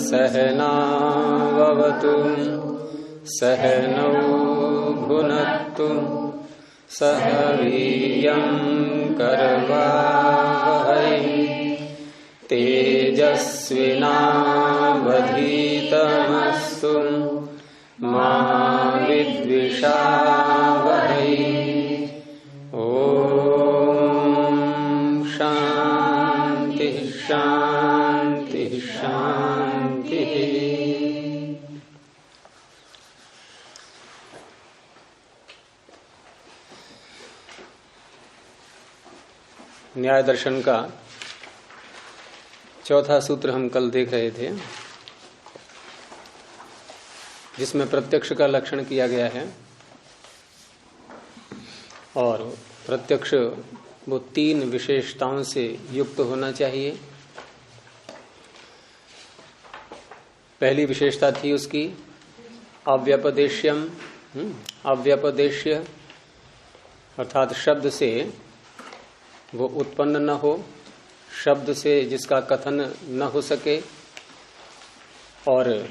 सहनावतु सहनौ भुनक्तु सह वीर्यं करवावहै तेजस्विनावधीतमस्तु मा विद्विषावहै। ओम शांति शांति शांति। न्याय दर्शन का चौथा सूत्र हम कल देख रहे थे, जिसमें प्रत्यक्ष का लक्षण किया गया है। और प्रत्यक्ष वो तीन विशेषताओं से युक्त होना चाहिए। पहली विशेषता थी उसकी अव्यपदेश्यम, अव्यपदेश्य अर्थात शब्द से वो उत्पन्न न हो, शब्द से जिसका कथन न हो सके। और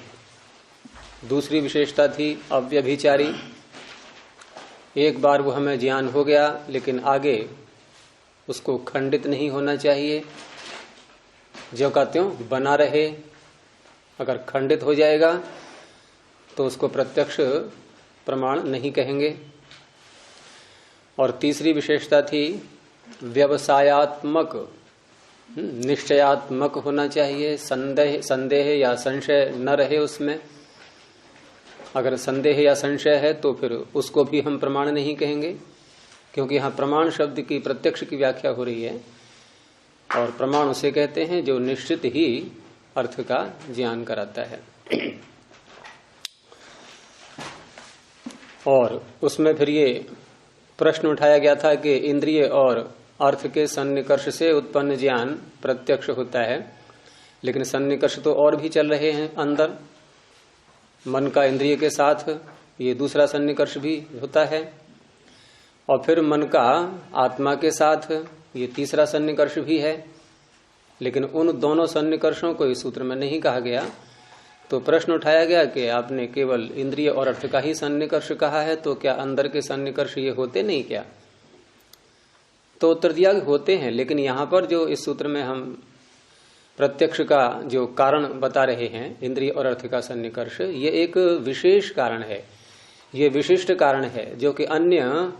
दूसरी विशेषता थी अव्यभिचारी, एक बार वो हमें ज्ञान हो गया लेकिन आगे उसको खंडित नहीं होना चाहिए, ज्यों का त्यों बना रहे। अगर खंडित हो जाएगा तो उसको प्रत्यक्ष प्रमाण नहीं कहेंगे। और तीसरी विशेषता थी व्यवसायात्मक, निश्चयात्मक होना चाहिए, संदेह या संशय न रहे उसमें। अगर संदेह या संशय है तो फिर उसको भी हम प्रमाण नहीं कहेंगे, क्योंकि यहाँ प्रमाण शब्द की प्रत्यक्ष की व्याख्या हो रही है। और प्रमाण उसे कहते हैं जो निश्चित ही अर्थ का ज्ञान कराता है। और उसमें फिर ये प्रश्न उठाया गया था कि इंद्रिय और अर्थ के सन्निकर्ष से उत्पन्न ज्ञान प्रत्यक्ष होता है, लेकिन सन्निकर्ष तो और भी चल रहे हैं अंदर। मन का इंद्रिय के साथ ये दूसरा सन्निकर्ष भी होता है, और फिर मन का आत्मा के साथ ये तीसरा सन्निकर्ष भी है। लेकिन उन दोनों सन्निकर्षों को इस सूत्र में नहीं कहा गया। तो प्रश्न उठाया गया कि आपने केवल इंद्रिय और अर्थ का ही सन्निकर्ष कहा है, तो क्या अंदर के सन्निकर्ष ये होते नहीं क्या? तो उत्तर दिया कि होते हैं, लेकिन यहां पर जो इस सूत्र में हम प्रत्यक्ष का जो कारण बता रहे हैं, इंद्रिय और अर्थ का सन्निकर्ष, ये एक विशेष कारण है, ये विशिष्ट कारण है, जो कि अन्य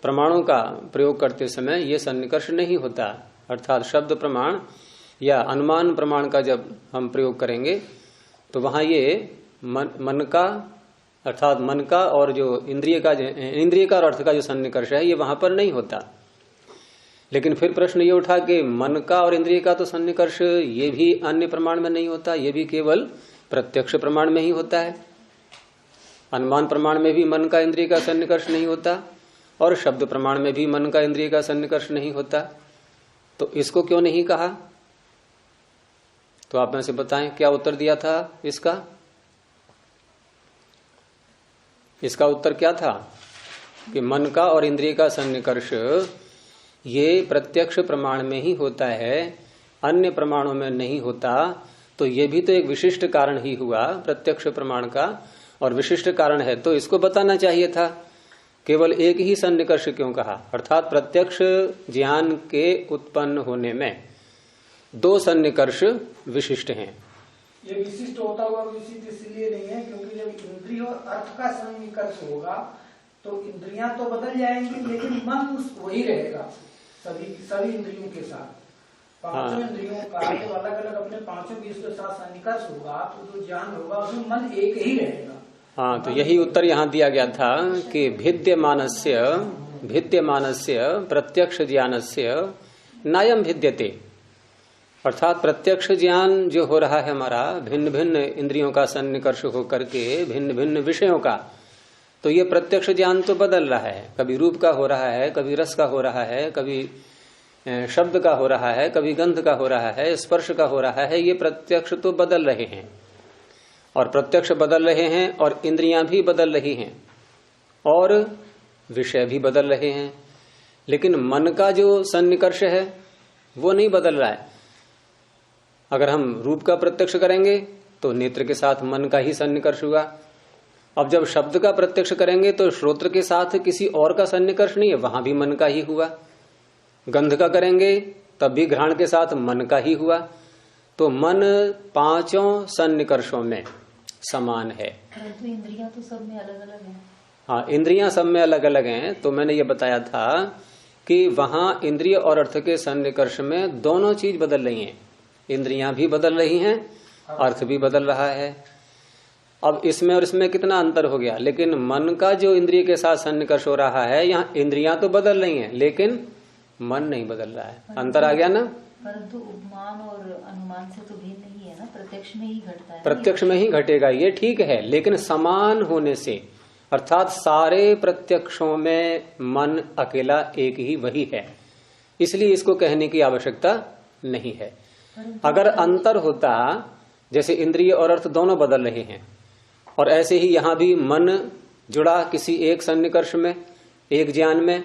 प्रमाणों का प्रयोग करते समय ये सन्निकर्ष नहीं होता। अर्थात शब्द प्रमाण या अनुमान प्रमाण का जब हम प्रयोग करेंगे तो वहां ये मन का अर्थात मन का और जो इंद्रिय का और अर्थ का जो सन्निकर्ष है ये वहां पर नहीं होता। लेकिन फिर प्रश्न ये उठा कि मन का और इंद्रिय का तो सन्निकर्ष ये भी अन्य प्रमाण में नहीं होता, ये भी केवल प्रत्यक्ष प्रमाण में ही होता है। अनुमान प्रमाण में भी मन का इंद्रिय का सन्निकर्ष नहीं होता, और शब्द प्रमाण में भी मन का इंद्रिय का सन्निकर्ष नहीं होता। तो इसको क्यों नहीं कहा? तो आप में से बताएं क्या उत्तर दिया था इसका? इसका उत्तर क्या था कि मन का और इंद्रिय का सन्निकर्ष ये प्रत्यक्ष प्रमाण में ही होता है, अन्य प्रमाणों में नहीं होता। तो ये भी तो एक विशिष्ट कारण ही हुआ प्रत्यक्ष प्रमाण का, और विशिष्ट कारण है तो इसको बताना चाहिए था। केवल एक ही सन्निकर्ष क्यों कहा? अर्थात प्रत्यक्ष ज्ञान के उत्पन्न होने में दो सन्निकर्ष विशिष्ट हैं। ये विशिष्ट होता हुआ विशिष्ट इसलिए नहीं है क्योंकि जब इंद्रिय और अर्थ का सन्निकर्ष होगा तो इंद्रियां तो बदल जाएंगी, लेकिन मन वही रहेगा सभी इंद्रियों के साथ। पांचों इंद्रियों का जब अलग अलग अपने पांचों के साथ सन्निकर्ष होगा तो जो ज्ञान होगा उसमें मन एक ही रहेगा। हाँ, तो यही उत्तर यहाँ दिया गया था कि भिद्यमानस्य प्रत्यक्ष ज्ञानस्य नायम भिद्यते। अर्थात प्रत्यक्ष ज्ञान जो हो रहा है हमारा भिन्न भिन्न इंद्रियों का सन्निकर्ष होकर के भिन्न भिन्न विषयों का, तो ये प्रत्यक्ष ज्ञान तो बदल रहा है। कभी रूप का हो रहा है, कभी रस का हो रहा है, कभी शब्द का हो रहा है, कभी गंध का हो रहा है, स्पर्श का हो रहा है। ये प्रत्यक्ष तो बदल रहे हैं, और प्रत्यक्ष बदल रहे हैं, और इंद्रियां भी बदल रही हैं, और विषय भी बदल रहे हैं। लेकिन मन का जो सन्निकर्ष है वो नहीं बदल रहा है। अगर हम रूप का प्रत्यक्ष करेंगे तो नेत्र के साथ मन का ही सन्निकर्ष हुआ। अब जब शब्द का प्रत्यक्ष करेंगे तो श्रोत्र के साथ किसी और का सन्निकर्ष नहीं है, वहां भी मन का ही हुआ। गंध का करेंगे तब भी घ्राण के साथ मन का ही हुआ। तो मन पांचों सन्निकर्षों में समान है। परंतु इंद्रियां तो सब में अलग अलग हैं। हाँ, इंद्रियां सब में अलग अलग हैं। तो मैंने ये बताया था कि वहां इंद्रिय और अर्थ के सन्निकर्ष में दोनों चीज बदल रही हैं। इंद्रियां भी बदल रही हैं, अर्थ भी बदल रहा है। अब इसमें और इसमें कितना अंतर हो गया, लेकिन मन का जो इंद्रिय के साथ सन्निकर्ष हो रहा है, यहाँ इंद्रियां तो बदल रही हैं लेकिन मन नहीं बदल रहा है। अंतर आ गया ना। परंतु उपमान और अनुमान से तो भिन्न नहीं है ना, प्रत्यक्ष में ही घटता है। प्रत्यक्ष में ही घटेगा, ये ठीक है, लेकिन समान होने से, अर्थात सारे प्रत्यक्षों में मन अकेला एक ही वही है, इसलिए इसको कहने की आवश्यकता नहीं है। अगर अंतर होता, जैसे इंद्रिय और अर्थ दोनों बदल रहे हैं और ऐसे ही यहां भी मन जुड़ा किसी एक सन्निकर्ष में, एक ज्ञान में,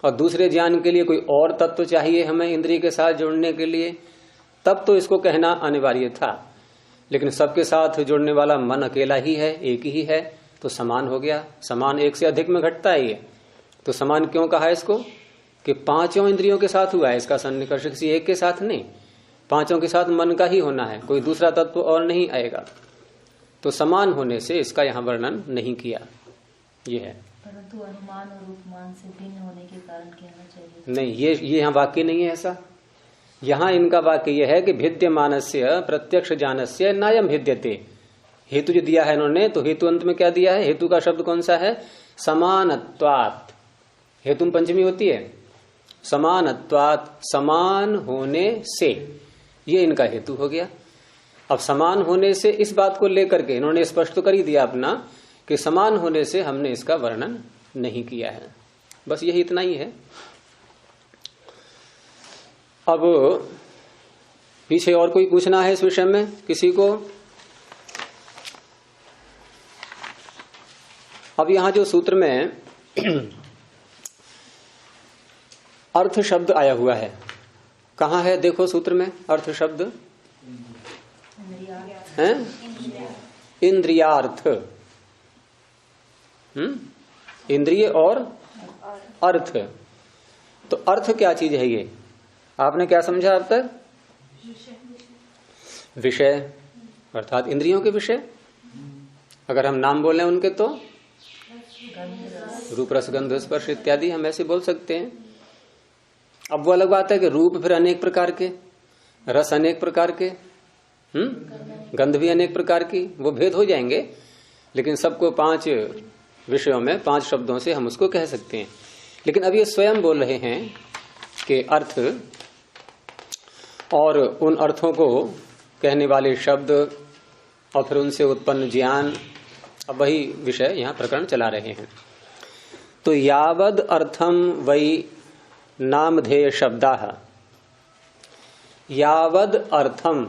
और दूसरे ज्ञान के लिए कोई और तत्व चाहिए हमें इंद्रिय के साथ जुड़ने के लिए, तब तो इसको कहना अनिवार्य था। लेकिन सबके साथ जुड़ने वाला मन अकेला ही है, एक ही है, तो समान हो गया। समान एक से अधिक में घटता है ये, तो समान क्यों कहा इसको कि पांचों इंद्रियों के साथ हुआ है इसका सन्निकर्ष, किसी एक के साथ नहीं, पांचों के साथ मन का ही होना है, कोई दूसरा तत्व और नहीं आएगा। तो समान होने से इसका यहां वर्णन नहीं किया, ये है। परंतु अनुमान और उपमान से भिन्न होने के कारण कहना चाहिए। नहीं, ये यहाँ वाक्य नहीं है ऐसा। यहाँ इनका वाक्य यह है कि भिद्यमानस्य प्रत्यक्ष ज्ञानस्य नायम भिद्यते। हेतु जो दिया है इन्होंने, तो हेतु अंत में क्या दिया है? हेतु का शब्द कौन सा है? समानत्वात्। हेतु पंचमी होती है, समानत्वात्, समान होने से, ये इनका हेतु हो गया। अब समान होने से इस बात को लेकर के इन्होंने स्पष्ट तो कर ही दिया अपना कि समान होने से हमने इसका वर्णन नहीं किया है, बस यही इतना ही है। अब पीछे और कोई पूछना है इस विषय में किसी को? अब यहां जो सूत्र में अर्थ शब्द आया हुआ है, कहाँ है? देखो सूत्र में अर्थ शब्द है, इंद्रियार्थ। इंद्रिय और अर्थ। तो अर्थ क्या चीज है? ये आपने क्या समझा अब तक? विषय, अर्थात इंद्रियों के विषय। अगर हम नाम बोले उनके तो रूप, रस, गंध, स्पर्श इत्यादि हम ऐसे बोल सकते हैं। अब वो अलग बात है कि रूप फिर अनेक प्रकार के, रस अनेक प्रकार के, गंध भी अनेक प्रकार की, वो भेद हो जाएंगे। लेकिन सबको पांच विषयों में, पांच शब्दों से हम उसको कह सकते हैं। लेकिन अब ये स्वयं बोल रहे हैं कि अर्थ और उन अर्थों को कहने वाले शब्द और फिर उनसे उत्पन्न ज्ञान, अब वही विषय यहाँ प्रकरण चला रहे हैं। तो यावद अर्थम वै नामधेय शब्दाः, यावद अर्थम,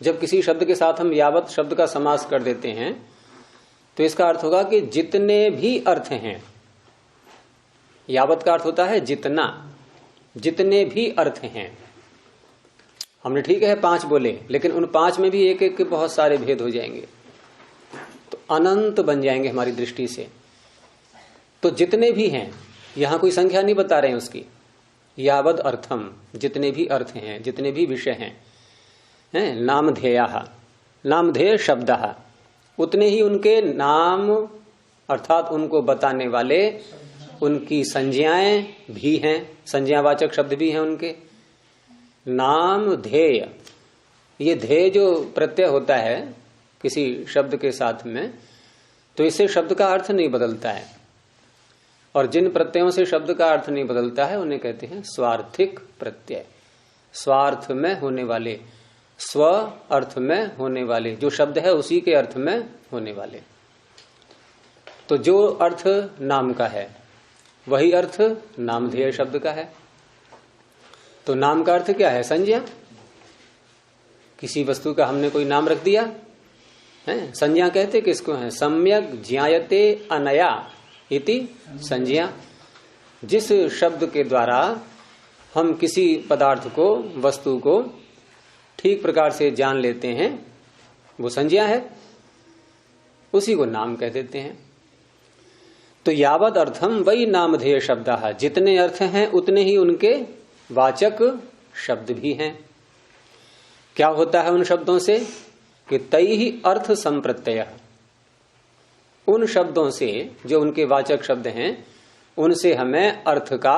जब किसी शब्द के साथ हम यावत शब्द का समास कर देते हैं तो इसका अर्थ होगा कि जितने भी अर्थ हैं। यावत का अर्थ होता है जितना, जितने भी अर्थ हैं। हमने ठीक है पांच बोले, लेकिन उन पांच में भी एक एक के बहुत सारे भेद हो जाएंगे, तो अनंत बन जाएंगे हमारी दृष्टि से। तो जितने भी हैं, यहां कोई संख्या नहीं बता रहे हैं उसकी। यावद अर्थम, जितने भी अर्थ हैं, जितने भी विषय हैं, नामधेयः, नामधेय शब्दः, उतने ही उनके नाम अर्थात उनको बताने वाले उनकी संज्ञाएं भी हैं, संज्ञावाचक शब्द भी हैं उनके। नाम ध्येय, ये ध्येय जो प्रत्यय होता है किसी शब्द के साथ में, तो इससे शब्द का अर्थ नहीं बदलता है। और जिन प्रत्ययों से शब्द का अर्थ नहीं बदलता है उन्हें कहते हैं स्वार्थिक प्रत्यय। स्वार्थ में होने वाले, स्व अर्थ में होने वाले, जो शब्द है उसी के अर्थ में होने वाले। तो जो अर्थ नाम का है वही अर्थ नामधेय शब्द का है। तो नाम का अर्थ क्या है? संज्ञा। किसी वस्तु का हमने कोई नाम रख दिया है, संज्ञा कहते किसको है? सम्यक ज्ञायते अनया इति संज्ञा। जिस शब्द के द्वारा हम किसी पदार्थ को, वस्तु को ठीक प्रकार से जान लेते हैं वो संज्ञा है, उसी को नाम कह देते हैं। तो यावद अर्थम वही नामधेय शब्द, जितने अर्थ हैं उतने ही उनके वाचक शब्द भी हैं। क्या होता है उन शब्दों से कि तई ही अर्थ संप्रत्यय, उन शब्दों से जो उनके वाचक शब्द हैं उनसे हमें अर्थ का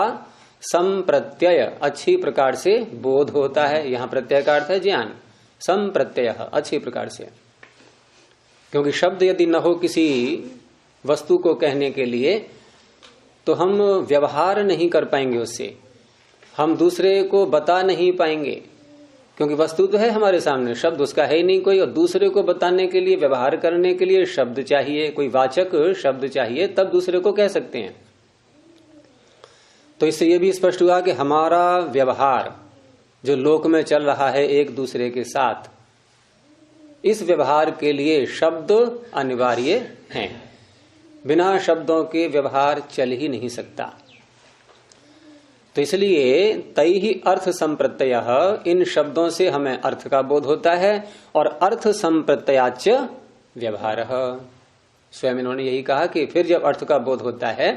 संप्रत्यय अच्छी प्रकार से बोध होता है। यहां प्रत्यय का अर्थ है ज्ञान, संप्रत्यय अच्छी प्रकार से। क्योंकि शब्द यदि न हो किसी वस्तु को कहने के लिए तो हम व्यवहार नहीं कर पाएंगे उससे, हम दूसरे को बता नहीं पाएंगे। क्योंकि वस्तु तो है हमारे सामने, शब्द उसका है ही नहीं कोई, और दूसरे को बताने के लिए, व्यवहार करने के लिए शब्द चाहिए, कोई वाचक शब्द चाहिए, तब दूसरे को कह सकते हैं। तो इससे यह भी स्पष्ट हुआ कि हमारा व्यवहार जो लोक में चल रहा है एक दूसरे के साथ, इस व्यवहार के लिए शब्द अनिवार्य हैं। बिना शब्दों के व्यवहार चल ही नहीं सकता। तो इसलिए तई ही अर्थ संप्रत्यय, इन शब्दों से हमें अर्थ का बोध होता है, और अर्थ संप्रत्ययाच व्यवहार। स्वयं इन्होंने यही कहा कि फिर जब अर्थ का बोध होता है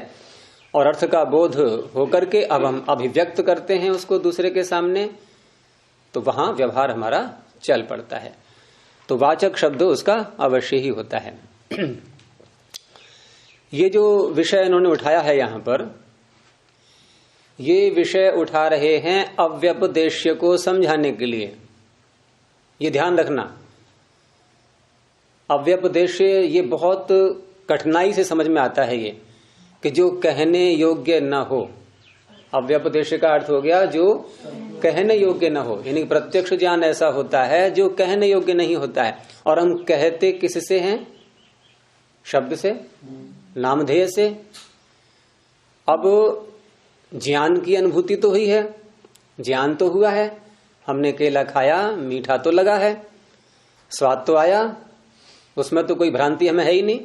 और अर्थ का बोध होकर के अब हम अभिव्यक्त करते हैं उसको दूसरे के सामने, तो वहां व्यवहार हमारा चल पड़ता है। तो वाचक शब्द उसका अवश्य ही होता है। ये जो विषय इन्होंने उठाया है यहां पर, ये विषय उठा रहे हैं अव्यपदेश्य को समझाने के लिए। ये ध्यान रखना, अव्यपदेश्य ये बहुत कठिनाई से समझ में आता है, ये कि जो कहने योग्य न हो। अव्यपदेश्य का अर्थ हो गया जो कहने योग्य न हो, यानी प्रत्यक्ष ज्ञान ऐसा होता है जो कहने योग्य नहीं होता है। और हम कहते किससे हैं? शब्द से, नामधेय से। अब ज्ञान की अनुभूति तो हुई है, ज्ञान तो हुआ है, हमने केला खाया, मीठा तो लगा है, स्वाद तो आया, उसमें तो कोई भ्रांति हमें है ही नहीं।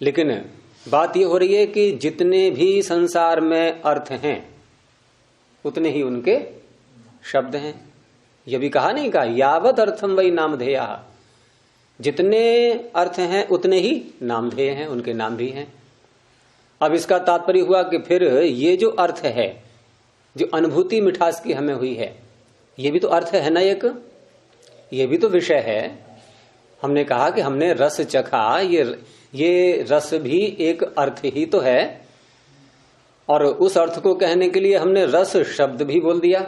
लेकिन बात यह हो रही है कि जितने भी संसार में अर्थ हैं उतने ही उनके शब्द हैं। यह भी कहा नहीं, कहा यावत अर्थम वही नामधेय, जितने अर्थ हैं उतने ही नामधेय हैं, उनके नाम भी हैं। अब इसका तात्पर्य हुआ कि फिर ये जो अर्थ है, जो अनुभूति मिठास की हमें हुई है, ये भी तो अर्थ है ना, एक ये भी तो विषय है। हमने कहा कि हमने रस चखा, ये रस भी एक अर्थ ही तो है, और उस अर्थ को कहने के लिए हमने रस शब्द भी बोल दिया।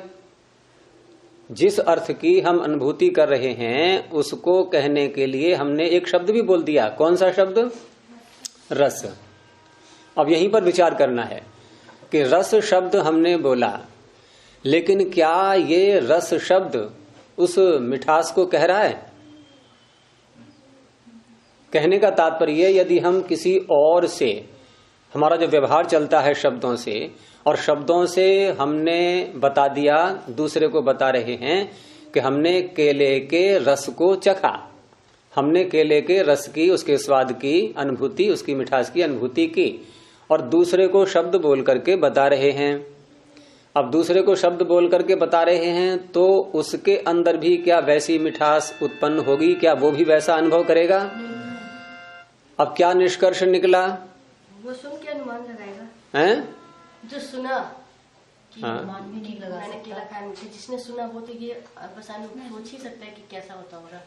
जिस अर्थ की हम अनुभूति कर रहे हैं उसको कहने के लिए हमने एक शब्द भी बोल दिया। कौन सा शब्द? रस। अब यहीं पर विचार करना है कि रस शब्द हमने बोला, लेकिन क्या ये रस शब्द उस मिठास को कह रहा है? कहने का तात्पर्य यदि हम किसी और से, हमारा जो व्यवहार चलता है शब्दों से, और शब्दों से हमने बता दिया, दूसरे को बता रहे हैं कि हमने केले के रस को चखा, हमने केले के रस की, उसके स्वाद की अनुभूति, उसकी मिठास की अनुभूति की, और दूसरे को शब्द बोल करके बता रहे हैं। अब दूसरे को शब्द बोल करके बता रहे हैं तो उसके अंदर भी क्या वैसी मिठास उत्पन्न होगी? क्या वो भी वैसा अनुभव करेगा? अब क्या निष्कर्ष निकला? वो सुन के अनुमान लगाएगा, हैं? जो सुना अनुमान भी नहीं लगा मैंने केला सकता। खाया, जिसने सुना वो तो ये बस सोच ही सकता है कि कैसा होता होगा,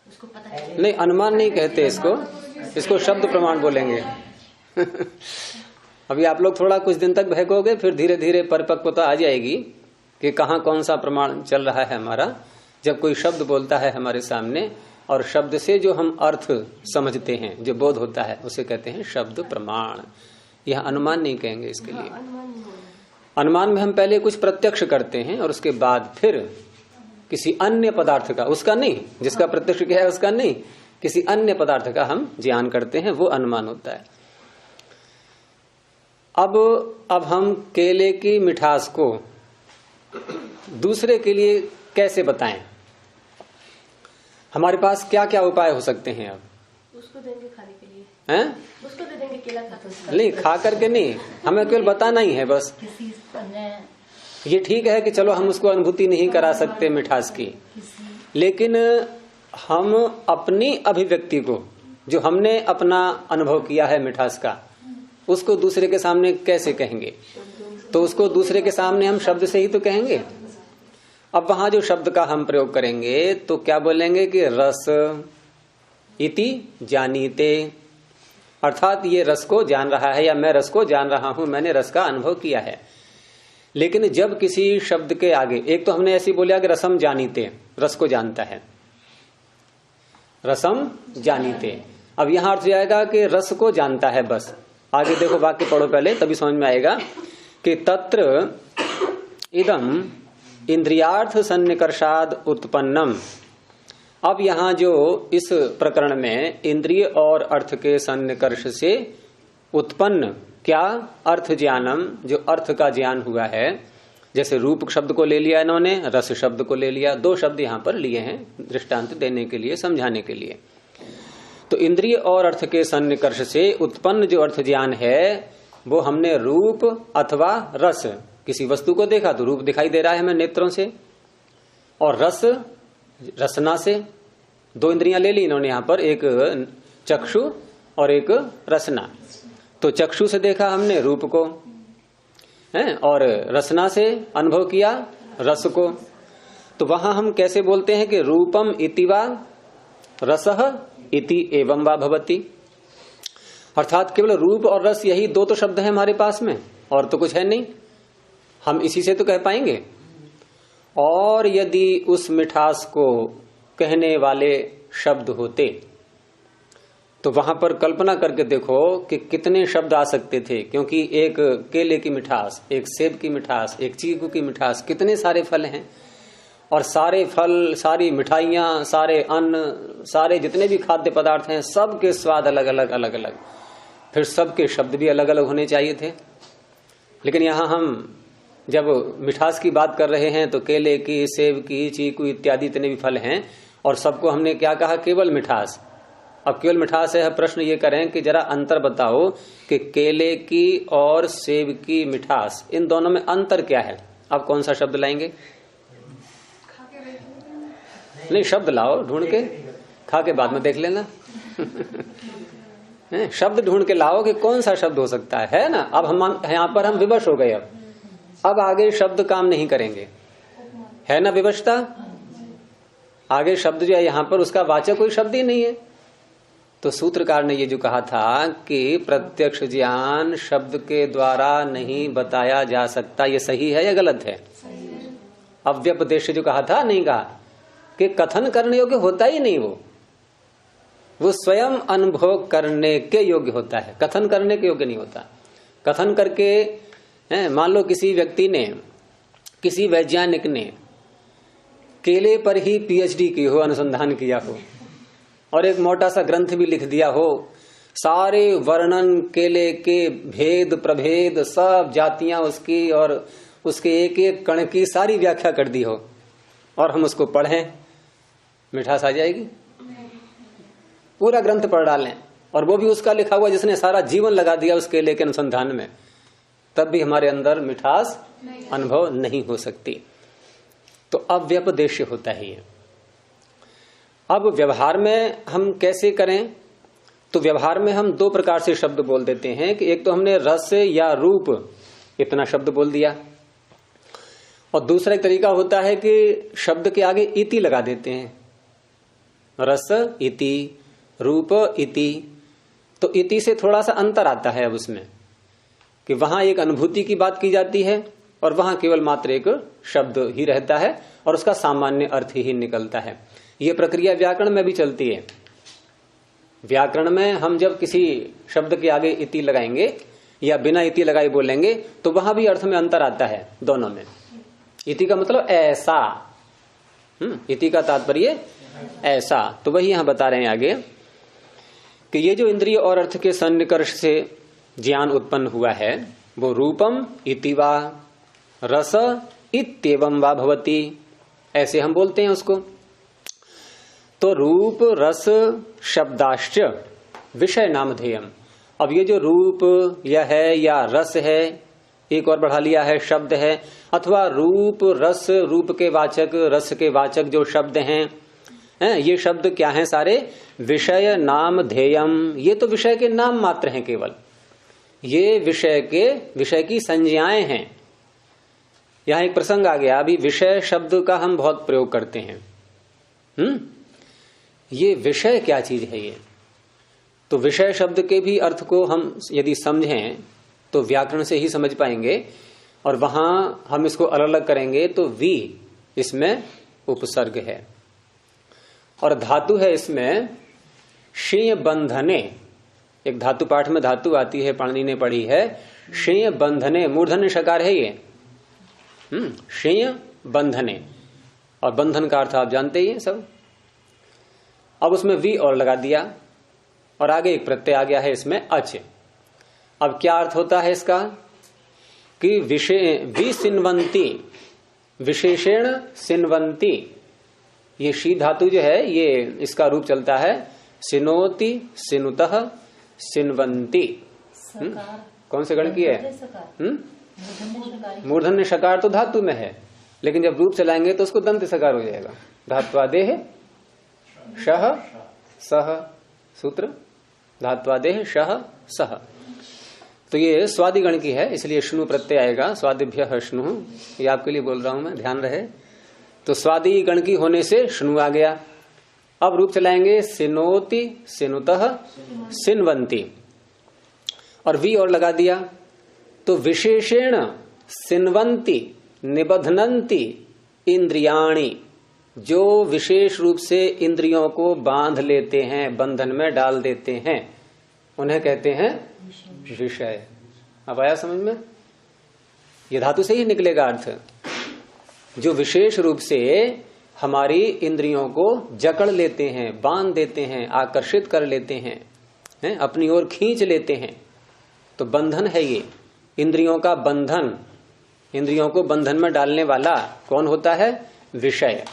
उसको पता है। नहीं, अनुमान नहीं कहते इसको शब्द प्रमाण बोलेंगे। अभी आप लोग थोड़ा कुछ दिन तक बहकोगे, फिर धीरे धीरे परिपक्वता आ जाएगी कि कहाँ कौन सा प्रमाण चल रहा है हमारा। जब कोई शब्द बोलता है हमारे सामने और शब्द से जो हम अर्थ समझते हैं, जो बोध होता है, उसे कहते हैं शब्द प्रमाण। यह अनुमान नहीं कहेंगे इसके लिए। अनुमान में हम पहले कुछ प्रत्यक्ष करते हैं और उसके बाद फिर किसी अन्य पदार्थ का, उसका नहीं, जिसका प्रत्यक्ष किया है उसका नहीं, किसी अन्य पदार्थ का हम ज्ञान करते हैं, वो अनुमान होता है। अब हम केले की मिठास को दूसरे के लिए कैसे बताएं? हमारे पास क्या क्या उपाय हो सकते हैं? अब उसको देंगे खाने के लिए, हैं? उसको दे देंगे केला खा कर। नहीं, खा करके नहीं, हमें केवल बताना ही है बस। किसी अन्य ये ठीक है कि चलो हम उसको अनुभूति नहीं करा सकते मिठास की, लेकिन हम अपनी अभिव्यक्ति को, जो हमने अपना अनुभव किया है मिठास का, उसको दूसरे के सामने कैसे कहेंगे? तो उसको दूसरे के सामने हम शब्द से ही तो कहेंगे। अब वहां जो शब्द का हम प्रयोग करेंगे तो क्या बोलेंगे कि रस इति जानीते, अर्थात ये रस को जान रहा है या मैं रस को जान रहा हूं, मैंने रस का अनुभव किया है। लेकिन जब किसी शब्द के आगे, एक तो हमने ऐसी बोलिया कि रसम जानीते, रस को जानता है, रसम जानीते। अब यहां अर्थ आएगा कि रस को जानता है बस। आगे देखो वाक्य पढ़ो पहले, तभी समझ में आएगा कि तत्र इदम इंद्रियार्थ सन्निकर्षाद उत्पन्नम। अब यहां जो इस प्रकरण में इंद्रिय और अर्थ के सन्निकर्ष से उत्पन्न क्या, अर्थ ज्ञानम, जो अर्थ का ज्ञान हुआ है। जैसे रूप शब्द को ले लिया इन्होंने, रस शब्द को ले लिया, दो शब्द यहां पर लिए हैं दृष्टांत देने के लिए, समझाने के लिए। तो इंद्रिय और अर्थ के सन्निकर्ष से उत्पन्न जो अर्थ ज्ञान है, वो हमने रूप अथवा रस, किसी वस्तु को देखा तो रूप दिखाई दे रहा है हमें नेत्रों से, और रस रसना से। दो इंद्रियां ले ली इन्होंने यहां पर, एक चक्षु और एक रसना। तो चक्षु से देखा हमने रूप को है, और रसना से अनुभव किया रस को। तो वहां हम कैसे बोलते हैं कि रूपम इति वा रसः इति एवं वा भवति, अर्थात केवल रूप और रस, यही दो तो शब्द हैं हमारे पास में, और तो कुछ है नहीं, हम इसी से तो कह पाएंगे। और यदि उस मिठास को कहने वाले शब्द होते तो वहां पर कल्पना करके देखो कि कितने शब्द आ सकते थे, क्योंकि एक केले की मिठास, एक सेब की मिठास, एक चीकू की मिठास, कितने सारे फल हैं, और सारे फल, सारी मिठाइयां, सारे अन्न, सारे जितने भी खाद्य पदार्थ हैं, सबके स्वाद अलग अलग अलग अलग, फिर सबके शब्द भी अलग अलग होने चाहिए थे। लेकिन यहां हम जब मिठास की बात कर रहे हैं तो केले की, सेब की, चीकू इत्यादि जितने भी फल हैं, और सबको हमने क्या कहा, केवल मिठास। अब केवल मिठास है, प्रश्न ये करें कि जरा अंतर बताओ कि केले की और सेब की मिठास, इन दोनों में अंतर क्या है? अब कौन सा शब्द लाएंगे? नहीं, शब्द लाओ ढूंढ के, खा के बाद में देख लेना। शब्द ढूंढ के लाओ कि कौन सा शब्द हो सकता है ना। अब हम यहाँ पर हम विवश हो गए, अब आगे शब्द काम नहीं करेंगे, है ना विवशता। आगे शब्द जो है यहाँ पर, उसका वाचक कोई शब्द ही नहीं है। तो सूत्रकार ने ये जो कहा था कि प्रत्यक्ष ज्ञान शब्द के द्वारा नहीं बताया जा सकता, ये सही है या गलत है? अव्यपदेश जो कहा था, नहीं कहा कि कथन करने योग्य होता ही नहीं, वो स्वयं अनुभव करने के योग्य होता है, कथन करने के योग्य नहीं होता। कथन करके, मान लो किसी व्यक्ति ने, किसी वैज्ञानिक ने केले पर ही पीएचडी की हो, अनुसंधान किया हो, और एक मोटा सा ग्रंथ भी लिख दिया हो, सारे वर्णन केले के भेद प्रभेद, सब जातियां उसकी और उसके एक एक कण की सारी व्याख्या कर दी हो, और हम उसको पढ़ें, मिठास आ जाएगी? पूरा ग्रंथ पढ़ डालें, और वो भी उसका लिखा हुआ जिसने सारा जीवन लगा दिया उस केले के अनुसंधान में, तब भी हमारे अंदर मिठास अनुभव नहीं हो सकती। तो अव्यपदेश्य होता ही है। अब व्यवहार में हम कैसे करें? तो व्यवहार में हम दो प्रकार से शब्द बोल देते हैं कि एक तो हमने रस या रूप इतना शब्द बोल दिया, और दूसरा एक तरीका होता है कि शब्द के आगे इति लगा देते हैं, रस इति, रूप इति। तो इति से थोड़ा सा अंतर आता है अब उसमें, कि वहां एक अनुभूति की बात की जाती है और वहां केवल मात्र एक शब्द ही रहता है और उसका सामान्य अर्थ ही निकलता है। ये प्रक्रिया व्याकरण में भी चलती है। व्याकरण में हम जब किसी शब्द के आगे इति लगाएंगे या बिना इति लगाए बोलेंगे तो वहां भी अर्थ में अंतर आता है दोनों में। इति का मतलब ऐसा, इति का तात्पर्य ऐसा। तो वही यहां बता रहे हैं आगे कि ये जो इंद्रिय और अर्थ के सन्निकर्ष से ज्ञान उत्पन्न हुआ है वो रूपम इति वा रस इत्येवं वा भवति, ऐसे हम बोलते हैं उसको। तो रूप रस शब्दाश्च विषय नामधेयम। अब ये जो रूप या है या रस है एक और बढ़ा लिया है, शब्द है, अथवा रूप रस, रूप के वाचक रस के वाचक जो शब्द हैं, ये शब्द क्या हैं? सारे विषय नाम ध्येयम, ये तो विषय के नाम मात्र हैं, केवल ये विषय की संज्ञाएं हैं। यहां एक प्रसंग आ गया, अभी विषय शब्द का हम बहुत प्रयोग करते हैं। ये विषय क्या चीज है? ये तो विषय शब्द के भी अर्थ को हम यदि समझें तो व्याकरण से ही समझ पाएंगे, और वहां हम इसको अलग अलग करेंगे तो वी इसमें उपसर्ग है, और धातु है इसमें शेय बंधने। एक धातु पाठ में धातु आती है, पाणिनि ने पढ़ी है, शेय बंधने, मूर्धन्य शकार है ये, शेय बंधने, और बंधन का अर्थ आप जानते ही हैं सब। अब उसमें वी और लगा दिया, और आगे एक प्रत्यय आ गया है इसमें अच। अब क्या अर्थ होता है इसका? कि विसिन्वन्ति, विशेषण सिन्वन्ति, ये शी धातु जो है ये इसका रूप चलता है सिनोति, सिनुतः, सिन्वन्ति। कौन से गण की है? मूर्धन्य शकार तो धातु में है, लेकिन जब रूप चलाएंगे तो उसको दंत सकार हो जाएगा। धात्वादेह शह सह, सूत्र धात्वादेह शह सह। तो ये स्वादिगण की है, इसलिए श्नु प्रत्यय आएगा, स्वादिभ्यः श्नु, ये आपके लिए बोल रहा हूं मैं, ध्यान रहे। तो स्वादि गण की होने से श्नु आ गया। अब रूप चलाएंगे सिनोति, सिनुतः, सिन्वन्ति, और वी और लगा दिया। तो विशेषेण सिन्वन्ति निबध्नन्ति इंद्रियाणि, जो विशेष रूप से इंद्रियों को बांध लेते हैं, बंधन में डाल देते हैं, उन्हें कहते हैं विषय। अब आया समझ में? ये धातु से ही निकलेगा अर्थ, जो विशेष रूप से हमारी इंद्रियों को जकड़ लेते हैं, बांध देते हैं, आकर्षित कर लेते हैं, अपनी ओर खींच लेते हैं, तो बंधन है ये। इंद्रियों का बंधन, इंद्रियों को बंधन में डालने वाला कौन होता है? विषय।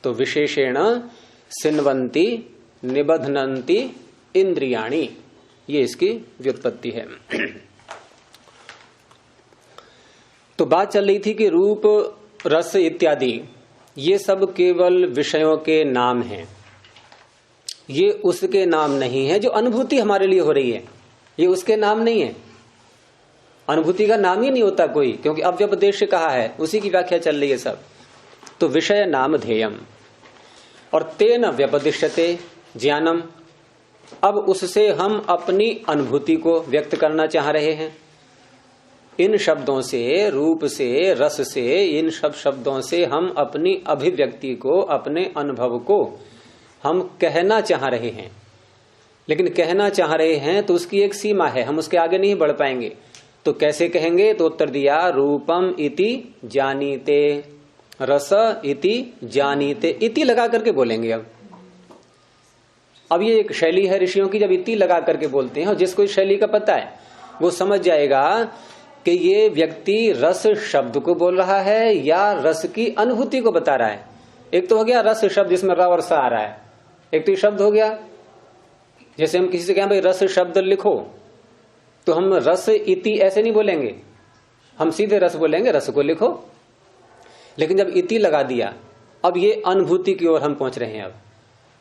तो विशेषेण सिन्वन्ति निबध्नन्ति इंद्रियाणि, ये इसकी व्युत्पत्ति है। तो बात चल रही थी कि रूप रस इत्यादि ये सब केवल विषयों के नाम हैं, ये उसके नाम नहीं है। जो अनुभूति हमारे लिए हो रही है ये उसके नाम नहीं है, अनुभूति का नाम ही नहीं होता कोई, क्योंकि अव्यपदेश कहा है, उसी की व्याख्या चल रही है सब। तो विषय नाम ध्येयम, और तेन व्यपदिश्यते ज्ञानम, अब उससे हम अपनी अनुभूति को व्यक्त करना चाह रहे हैं। इन शब्दों से, रूप से, रस से, इन सब शब्दों से हम अपनी अभिव्यक्ति को, अपने अनुभव को हम कहना चाह रहे हैं। लेकिन कहना चाह रहे हैं तो उसकी एक सीमा है, हम उसके आगे नहीं बढ़ पाएंगे। तो कैसे कहेंगे? तो उत्तर दिया रूपम इति जानीते, रस इति जानीते, इति लगा करके बोलेंगे। अब ये एक शैली है ऋषियों की, जब इति लगा करके बोलते हैं, और जिसको इस शैली का पता है वो समझ जाएगा कि ये व्यक्ति रस शब्द को बोल रहा है या रस की अनुभूति को बता रहा है। एक तो हो गया रस शब्द जिसमें र और स आ रहा है, एक तो ये शब्द हो गया। जैसे हम किसी से कहें भाई रस शब्द लिखो, तो हम रस इति ऐसे नहीं बोलेंगे, हम सीधे रस बोलेंगे, रस को लिखो। लेकिन जब इति लगा दिया, अब ये अनुभूति की ओर हम पहुंच रहे हैं अब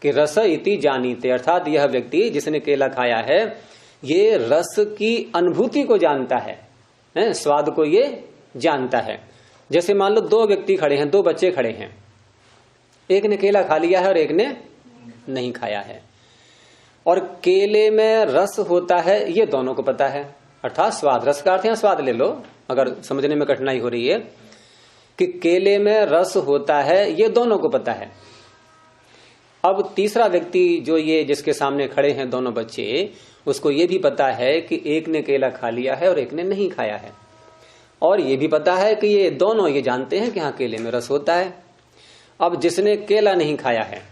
कि रस इति जानीते, अर्थात यह व्यक्ति जिसने केला खाया है ये रस की अनुभूति को जानता है, स्वाद को ये जानता है। जैसे मान लो दो व्यक्ति खड़े हैं, दो बच्चे खड़े हैं, एक ने केला खा लिया है और एक ने नहीं खाया है, और केले में रस होता है ये दोनों को पता है, अर्थात स्वाद, रस का अर्थ है स्वाद ले लो अगर समझने में कठिनाई हो रही है, कि केले में रस होता है ये दोनों को पता है। अब तीसरा व्यक्ति जो ये जिसके सामने खड़े हैं दोनों बच्चे, उसको ये भी पता है कि एक ने केला खा लिया है और एक ने नहीं खाया है, और ये भी पता है कि ये दोनों ये जानते हैं कि हाँ केले में रस होता है। अब जिसने केला नहीं खाया है,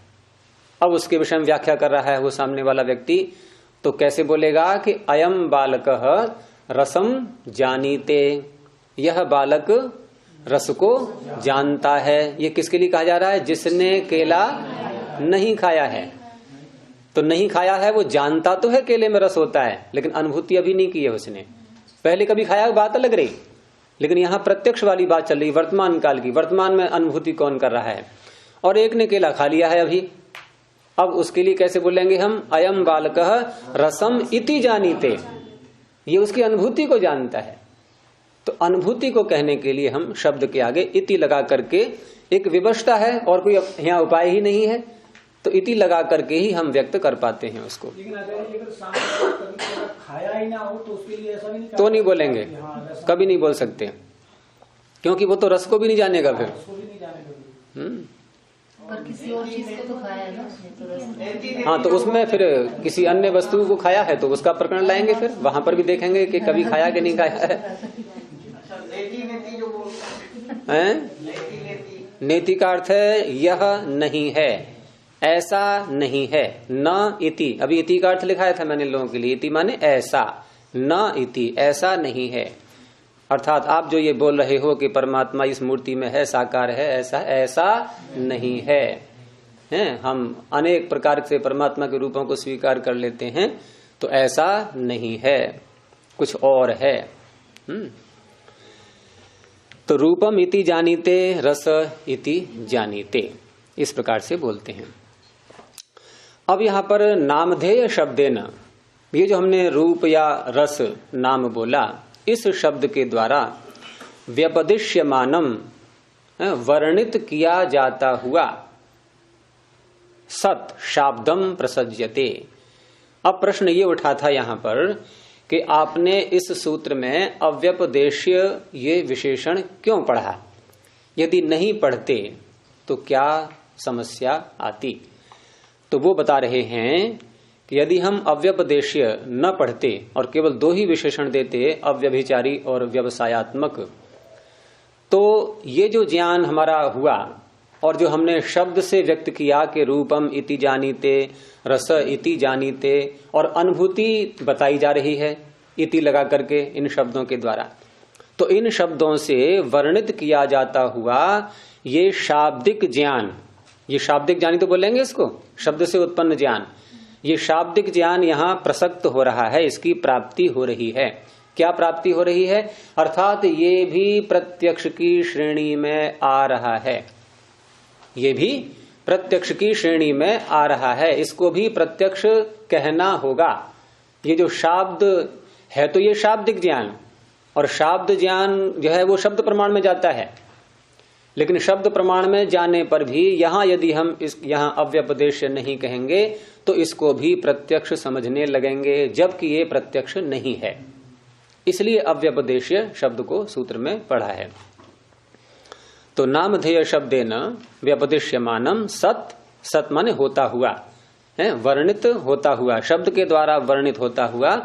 अब उसके विषय में व्याख्या कर रहा है वो सामने वाला व्यक्ति, तो कैसे बोलेगा कि अयम बालकः रसम जानीते, यह बालक रस को जानता है। ये किसके लिए कहा जा रहा है? जिसने केला नहीं खाया है। तो नहीं खाया है वो जानता तो है केले में रस होता है, लेकिन अनुभूति अभी नहीं की है उसने, पहले कभी खाया बात अलग रही, लेकिन यहां प्रत्यक्ष वाली बात चल रही, वर्तमान काल की, वर्तमान में अनुभूति कौन कर रहा है। और एक ने केला खा लिया है अभी, अब उसके लिए कैसे बोलेंगे हम, अयम बालकः रसम इति जानीते, ये उसकी अनुभूति को जानता है। तो अनुभूति को कहने के लिए हम शब्द के आगे इति लगा करके, एक विवशता है और कोई यहाँ उपाय ही नहीं है, तो इति लगा करके ही हम व्यक्त कर पाते हैं उसको। लेकिन अगर सामने कभी खाया ही ना हो तो उसके लिए ऐसा भी नहीं, तो नहीं बोलेंगे, कभी नहीं बोल सकते, क्योंकि वो तो रस को भी नहीं जानेगा फिर। पर किसी और चीज को तो खाया है ना उसने, तो रस। हाँ, तो उसमें फिर किसी अन्य वस्तु को खाया है तो उसका प्रकरण लाएंगे, फिर वहां पर भी देखेंगे कि कभी खाया कि नहीं खाया है। नेति का अर्थ है यह नहीं है, ऐसा नहीं है। न इति, अभी इति का अर्थ लिखाया था मैंने लोगों के लिए, इति माने ऐसा, न इति ऐसा नहीं है। अर्थात आप जो ये बोल रहे हो कि परमात्मा इस मूर्ति में है, साकार है, ऐसा ऐसा नहीं है, हैं? हम अनेक प्रकार से परमात्मा के रूपों को स्वीकार कर लेते हैं, तो ऐसा नहीं है, कुछ और है। तो रूपम इति जानीते, रस इति जानीते, इस प्रकार से बोलते हैं। अब यहां पर नामधेय शब्देन, ये जो हमने रूप या रस नाम बोला, इस शब्द के द्वारा व्यपदिश्यमानम, वर्णित किया जाता हुआ सत शाब्दम प्रसज्यते। अब प्रश्न ये उठा था यहां पर कि आपने इस सूत्र में अव्यपदेश्य ये विशेषण क्यों पढ़ा, यदि नहीं पढ़ते तो क्या समस्या आती। तो वो बता रहे हैं कि यदि हम अव्यपदेश्य न पढ़ते और केवल दो ही विशेषण देते, अव्यभिचारी और व्यवसायत्मक, तो ये जो ज्ञान हमारा हुआ और जो हमने शब्द से व्यक्त किया कि रूपम इति जानीते, रस इति जानीते, और अनुभूति बताई जा रही है इति लगा करके इन शब्दों के द्वारा, तो इन शब्दों से वर्णित किया जाता हुआ ये शाब्दिक ज्ञान, ये शाब्दिक ज्ञान ही तो बोलेंगे इसको, शब्द से उत्पन्न ज्ञान, ये शाब्दिक ज्ञान यहाँ प्रसक्त हो रहा है, इसकी प्राप्ति हो रही है। क्या प्राप्ति हो रही है, अर्थात ये भी प्रत्यक्ष की श्रेणी में आ रहा है, ये भी प्रत्यक्ष की श्रेणी में आ रहा है, इसको भी प्रत्यक्ष कहना होगा। ये जो शाब्द है तो ये शाब्दिक ज्ञान, और शाब्द ज्ञान जो है वो शब्द प्रमाण में जाता है, लेकिन शब्द प्रमाण में जाने पर भी यहां यदि हम इस यहां अव्यपदेश नहीं कहेंगे तो इसको भी प्रत्यक्ष समझने लगेंगे, जबकि ये प्रत्यक्ष नहीं है। इसलिए अव्यपदेश शब्द को सूत्र में पढ़ा है। तो नामधेय शब्देन व्यपदिश्यमानम सत, सत माने होता हुआ है, वर्णित होता हुआ, शब्द के द्वारा वर्णित होता हुआ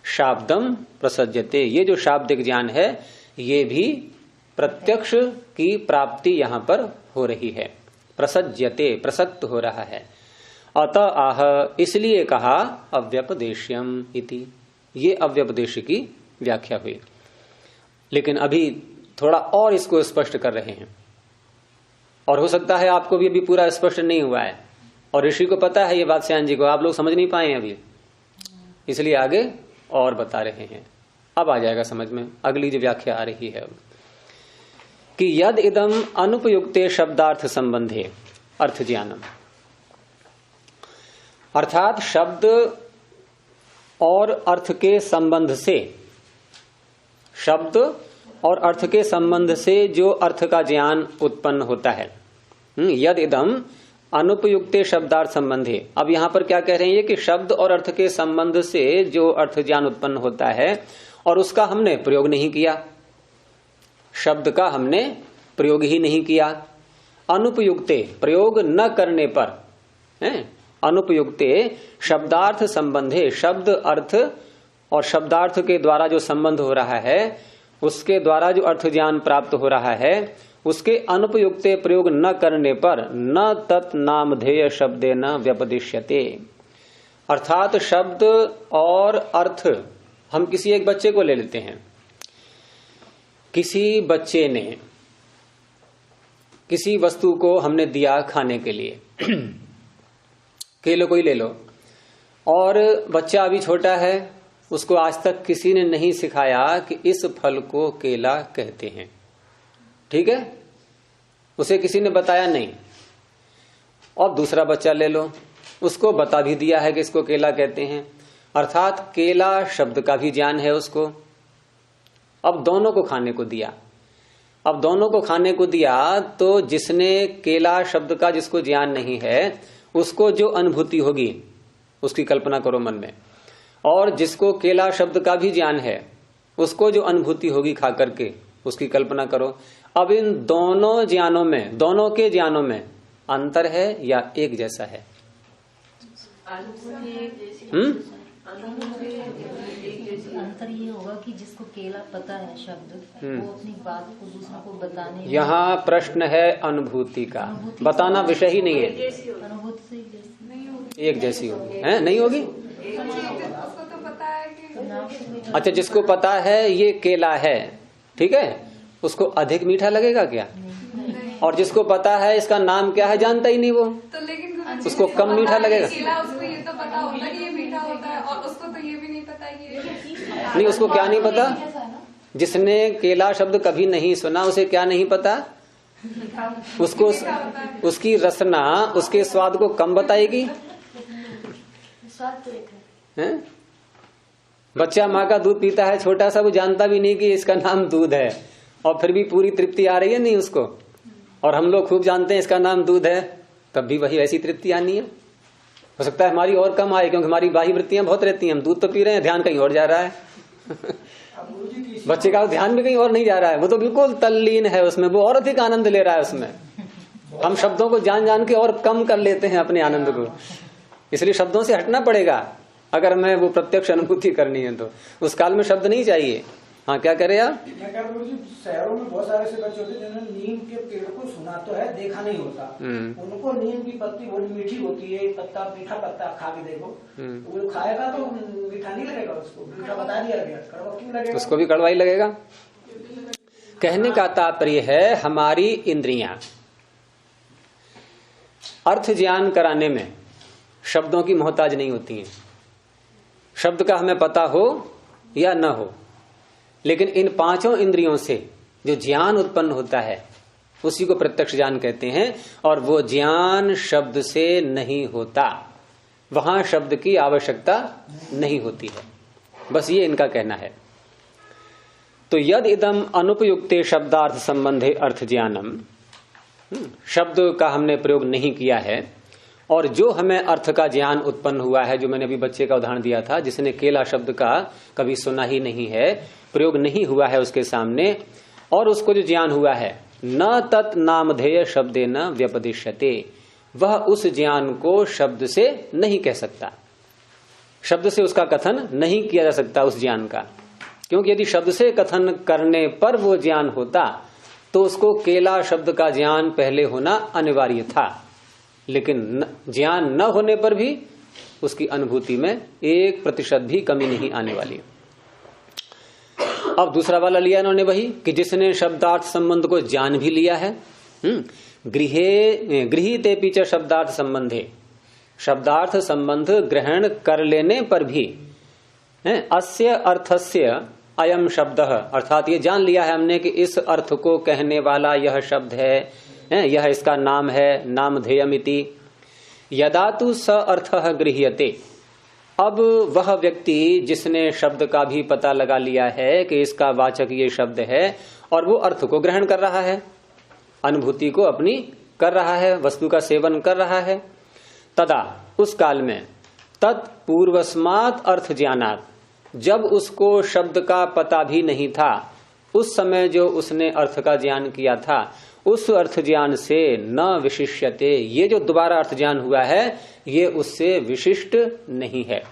शाब्दम प्रसज्यते, ये जो शाब्दिक ज्ञान है ये भी प्रत्यक्ष की प्राप्ति यहां पर हो रही है। प्रसज्यते, प्रसक्त हो रहा है। अतः आह, इसलिए कहा अव्यपदेश्यम इति, ये अव्यपदेश की व्याख्या हुई। लेकिन अभी थोड़ा और इसको स्पष्ट कर रहे हैं, और हो सकता है आपको भी अभी पूरा स्पष्ट नहीं हुआ है, और ऋषि को पता है ये बात, श्याम जी को, आप लोग समझ नहीं पाए अभी, इसलिए आगे और बता रहे हैं। अब आ जाएगा समझ में, अगली जो व्याख्या आ रही है कि यद इदम अनुपयुक्ते शब्दार्थ संबंधे अर्थ ज्ञानम, अर्थात शब्द और अर्थ के संबंध से, शब्द और अर्थ के संबंध से जो अर्थ का ज्ञान उत्पन्न होता है, यद इदम अनुपयुक्ते शब्दार्थ संबंधे। अब यहां पर क्या कह रहे हैं, कि शब्द और अर्थ के संबंध से जो अर्थ ज्ञान उत्पन्न होता है और उसका हमने प्रयोग नहीं किया, शब्द का हमने प्रयोग ही नहीं किया। अनुपयुक्ते, प्रयोग न करने पर, अनुपयुक्ते शब्दार्थ संबंधे, शब्द अर्थ और शब्दार्थ के द्वारा जो संबंध हो रहा है, उसके द्वारा जो अर्थ ज्ञान प्राप्त हो रहा है, उसके अनुपयुक्ते प्रयोग न करने पर न तत् नामधेय शब्दे न व्यपदिश्यते। अर्थात शब्द और अर्थ, हम किसी एक बच्चे को ले लेते हैं, किसी बच्चे ने किसी वस्तु को हमने दिया खाने के लिए, केले को ही ले लो, और बच्चा अभी छोटा है, उसको आज तक किसी ने नहीं सिखाया कि इस फल को केला कहते हैं। ठीक है, उसे किसी ने बताया नहीं। और दूसरा बच्चा ले लो, उसको बता भी दिया है कि इसको केला कहते हैं, अर्थात केला शब्द का भी ज्ञान है उसको। अब दोनों को खाने को दिया। अब दोनों को खाने को दिया तो जिसने केला शब्द का जिसको ज्ञान नहीं है उसको जो अनुभूति होगी उसकी कल्पना करो मन में, और जिसको केला शब्द का भी ज्ञान है उसको जो अनुभूति होगी खा करके उसकी कल्पना करो। अब इन दोनों ज्ञानों में, दोनों के ज्ञानों में अंतर है या एक जैसा है? अंतर ये होगा कि जिसको केला पता है शब्द वो अपनी बात को दूसरों को बताने। यहाँ प्रश्न है अनुभूति का, बताना विषय ही नहीं है। अनुभूति एक जैसी होगी है, नहीं होगी? अच्छा, जिसको पता है ये केला है, ठीक है, उसको अधिक मीठा लगेगा क्या? और जिसको पता है इसका नाम क्या है जानता ही नहीं वो, तो लेकिन उसको कम मीठा लगेगा। केला उसको ये तो पता होता है कि ये मीठा होता है, और उसको तो ये भी नहीं पता है कि ये नहीं, उसको क्या नहीं पता? जिसने केला शब्द कभी नहीं सुना उसे क्या नहीं पता? उसको उसकी रसना उसके स्वाद को कम बताएगी। स्वाद तो एक है? बच्चा माँ का दूध पीता है छोटा सा, वो जानता भी नहीं कि इसका नाम दूध है, और फिर भी पूरी तृप्ति आ रही है नहीं उसको। और हम लोग खूब जानते हैं इसका नाम दूध है, तब भी वही ऐसी तृप्ति आनी है। हो सकता है हमारी और कम आए क्योंकि हमारी बाह्य वृत्तियां बहुत रहती हैं, हम दूध तो पी रहे हैं, ध्यान कहीं और जा रहा है। बच्चे का ध्यान भी कहीं और नहीं जा रहा है, वो तो बिल्कुल तल्लीन है उसमें, वो और अधिक आनंद ले रहा है उसमें। हम शब्दों को जान जान के और कम कर लेते हैं अपने आनंद को, इसलिए शब्दों से हटना पड़ेगा अगर हमें वो प्रत्यक्ष अनुभूति करनी है तो। उस काल में शब्द नहीं चाहिए। हाँ, क्या करे आप? मैं कह रहा हूँ शहरों में बहुत सारे ऐसे बच्चे होते हैं जिन्होंने नीम के पेड़ को सुना तो है, देखा नहीं होता। उनको नीम की पत्ती बहुत मीठी होती है, पत्ता मीठा पत्ता खा के देखो, वो खाएगा तो मीठा नहीं लगेगा, उसको मीठा बता दिया गया, कड़वा क्यों लगेगा? उसको भी कड़वा ही लगेगा। कहने का तात्पर्य है हमारी इंद्रियां अर्थ ज्ञान कराने में शब्दों की मोहताज नहीं होती हैं। शब्द का हमें पता हो या न हो, लेकिन इन पांचों इंद्रियों से जो ज्ञान उत्पन्न होता है उसी को प्रत्यक्ष ज्ञान कहते हैं, और वो ज्ञान शब्द से नहीं होता, वहां शब्द की आवश्यकता नहीं होती है। बस ये इनका कहना है। तो यद इदम अनुपयुक्ते शब्दार्थ संबंधे अर्थ ज्ञानम, शब्द का हमने प्रयोग नहीं किया है, और जो हमें अर्थ का ज्ञान उत्पन्न हुआ है, जो मैंने अभी बच्चे का उदाहरण दिया था जिसने केला शब्द का कभी सुना ही नहीं है, प्रयोग नहीं हुआ है उसके सामने, और उसको जो ज्ञान हुआ है न तत् नामधेय शब्दे न व्यपदिश्यते, वह उस ज्ञान को शब्द से नहीं कह सकता, शब्द से उसका कथन नहीं किया जा सकता उस ज्ञान का। क्योंकि यदि शब्द से कथन करने पर वो ज्ञान होता तो उसको केला शब्द का ज्ञान पहले होना अनिवार्य था, लेकिन ज्ञान न होने पर भी उसकी अनुभूति में 1% भी कमी नहीं आने वाली। अब दूसरा वाला लिया इन्होंने वही कि जिसने शब्दार्थ संबंध को जान भी लिया है। गृहीते पीछ शब्दार्थ संबंधे, शब्दार्थ संबंध ग्रहण कर लेने पर भी अस्य अर्थस्य अयम शब्द, अर्थात ये जान लिया है हमने कि इस अर्थ को कहने वाला यह शब्द है, यह इसका नाम है, नामधेयमिति। यदा तु स अर्थः गृह्यते, अब वह व्यक्ति जिसने शब्द का भी पता लगा लिया है कि इसका वाचक ये शब्द है, और वो अर्थ को ग्रहण कर रहा है, अनुभूति को अपनी कर रहा है, वस्तु का सेवन कर रहा है, तदा उस काल में तत्पूर्वस्मात् अर्थ ज्ञानात्, जब उसको शब्द का पता भी नहीं था उस समय जो उसने अर्थ का ज्ञान किया था, उस अर्थ ज्ञान से न विशिष्यते, ये जो दोबारा अर्थ ज्ञान हुआ है ये उससे विशिष्ट नहीं है।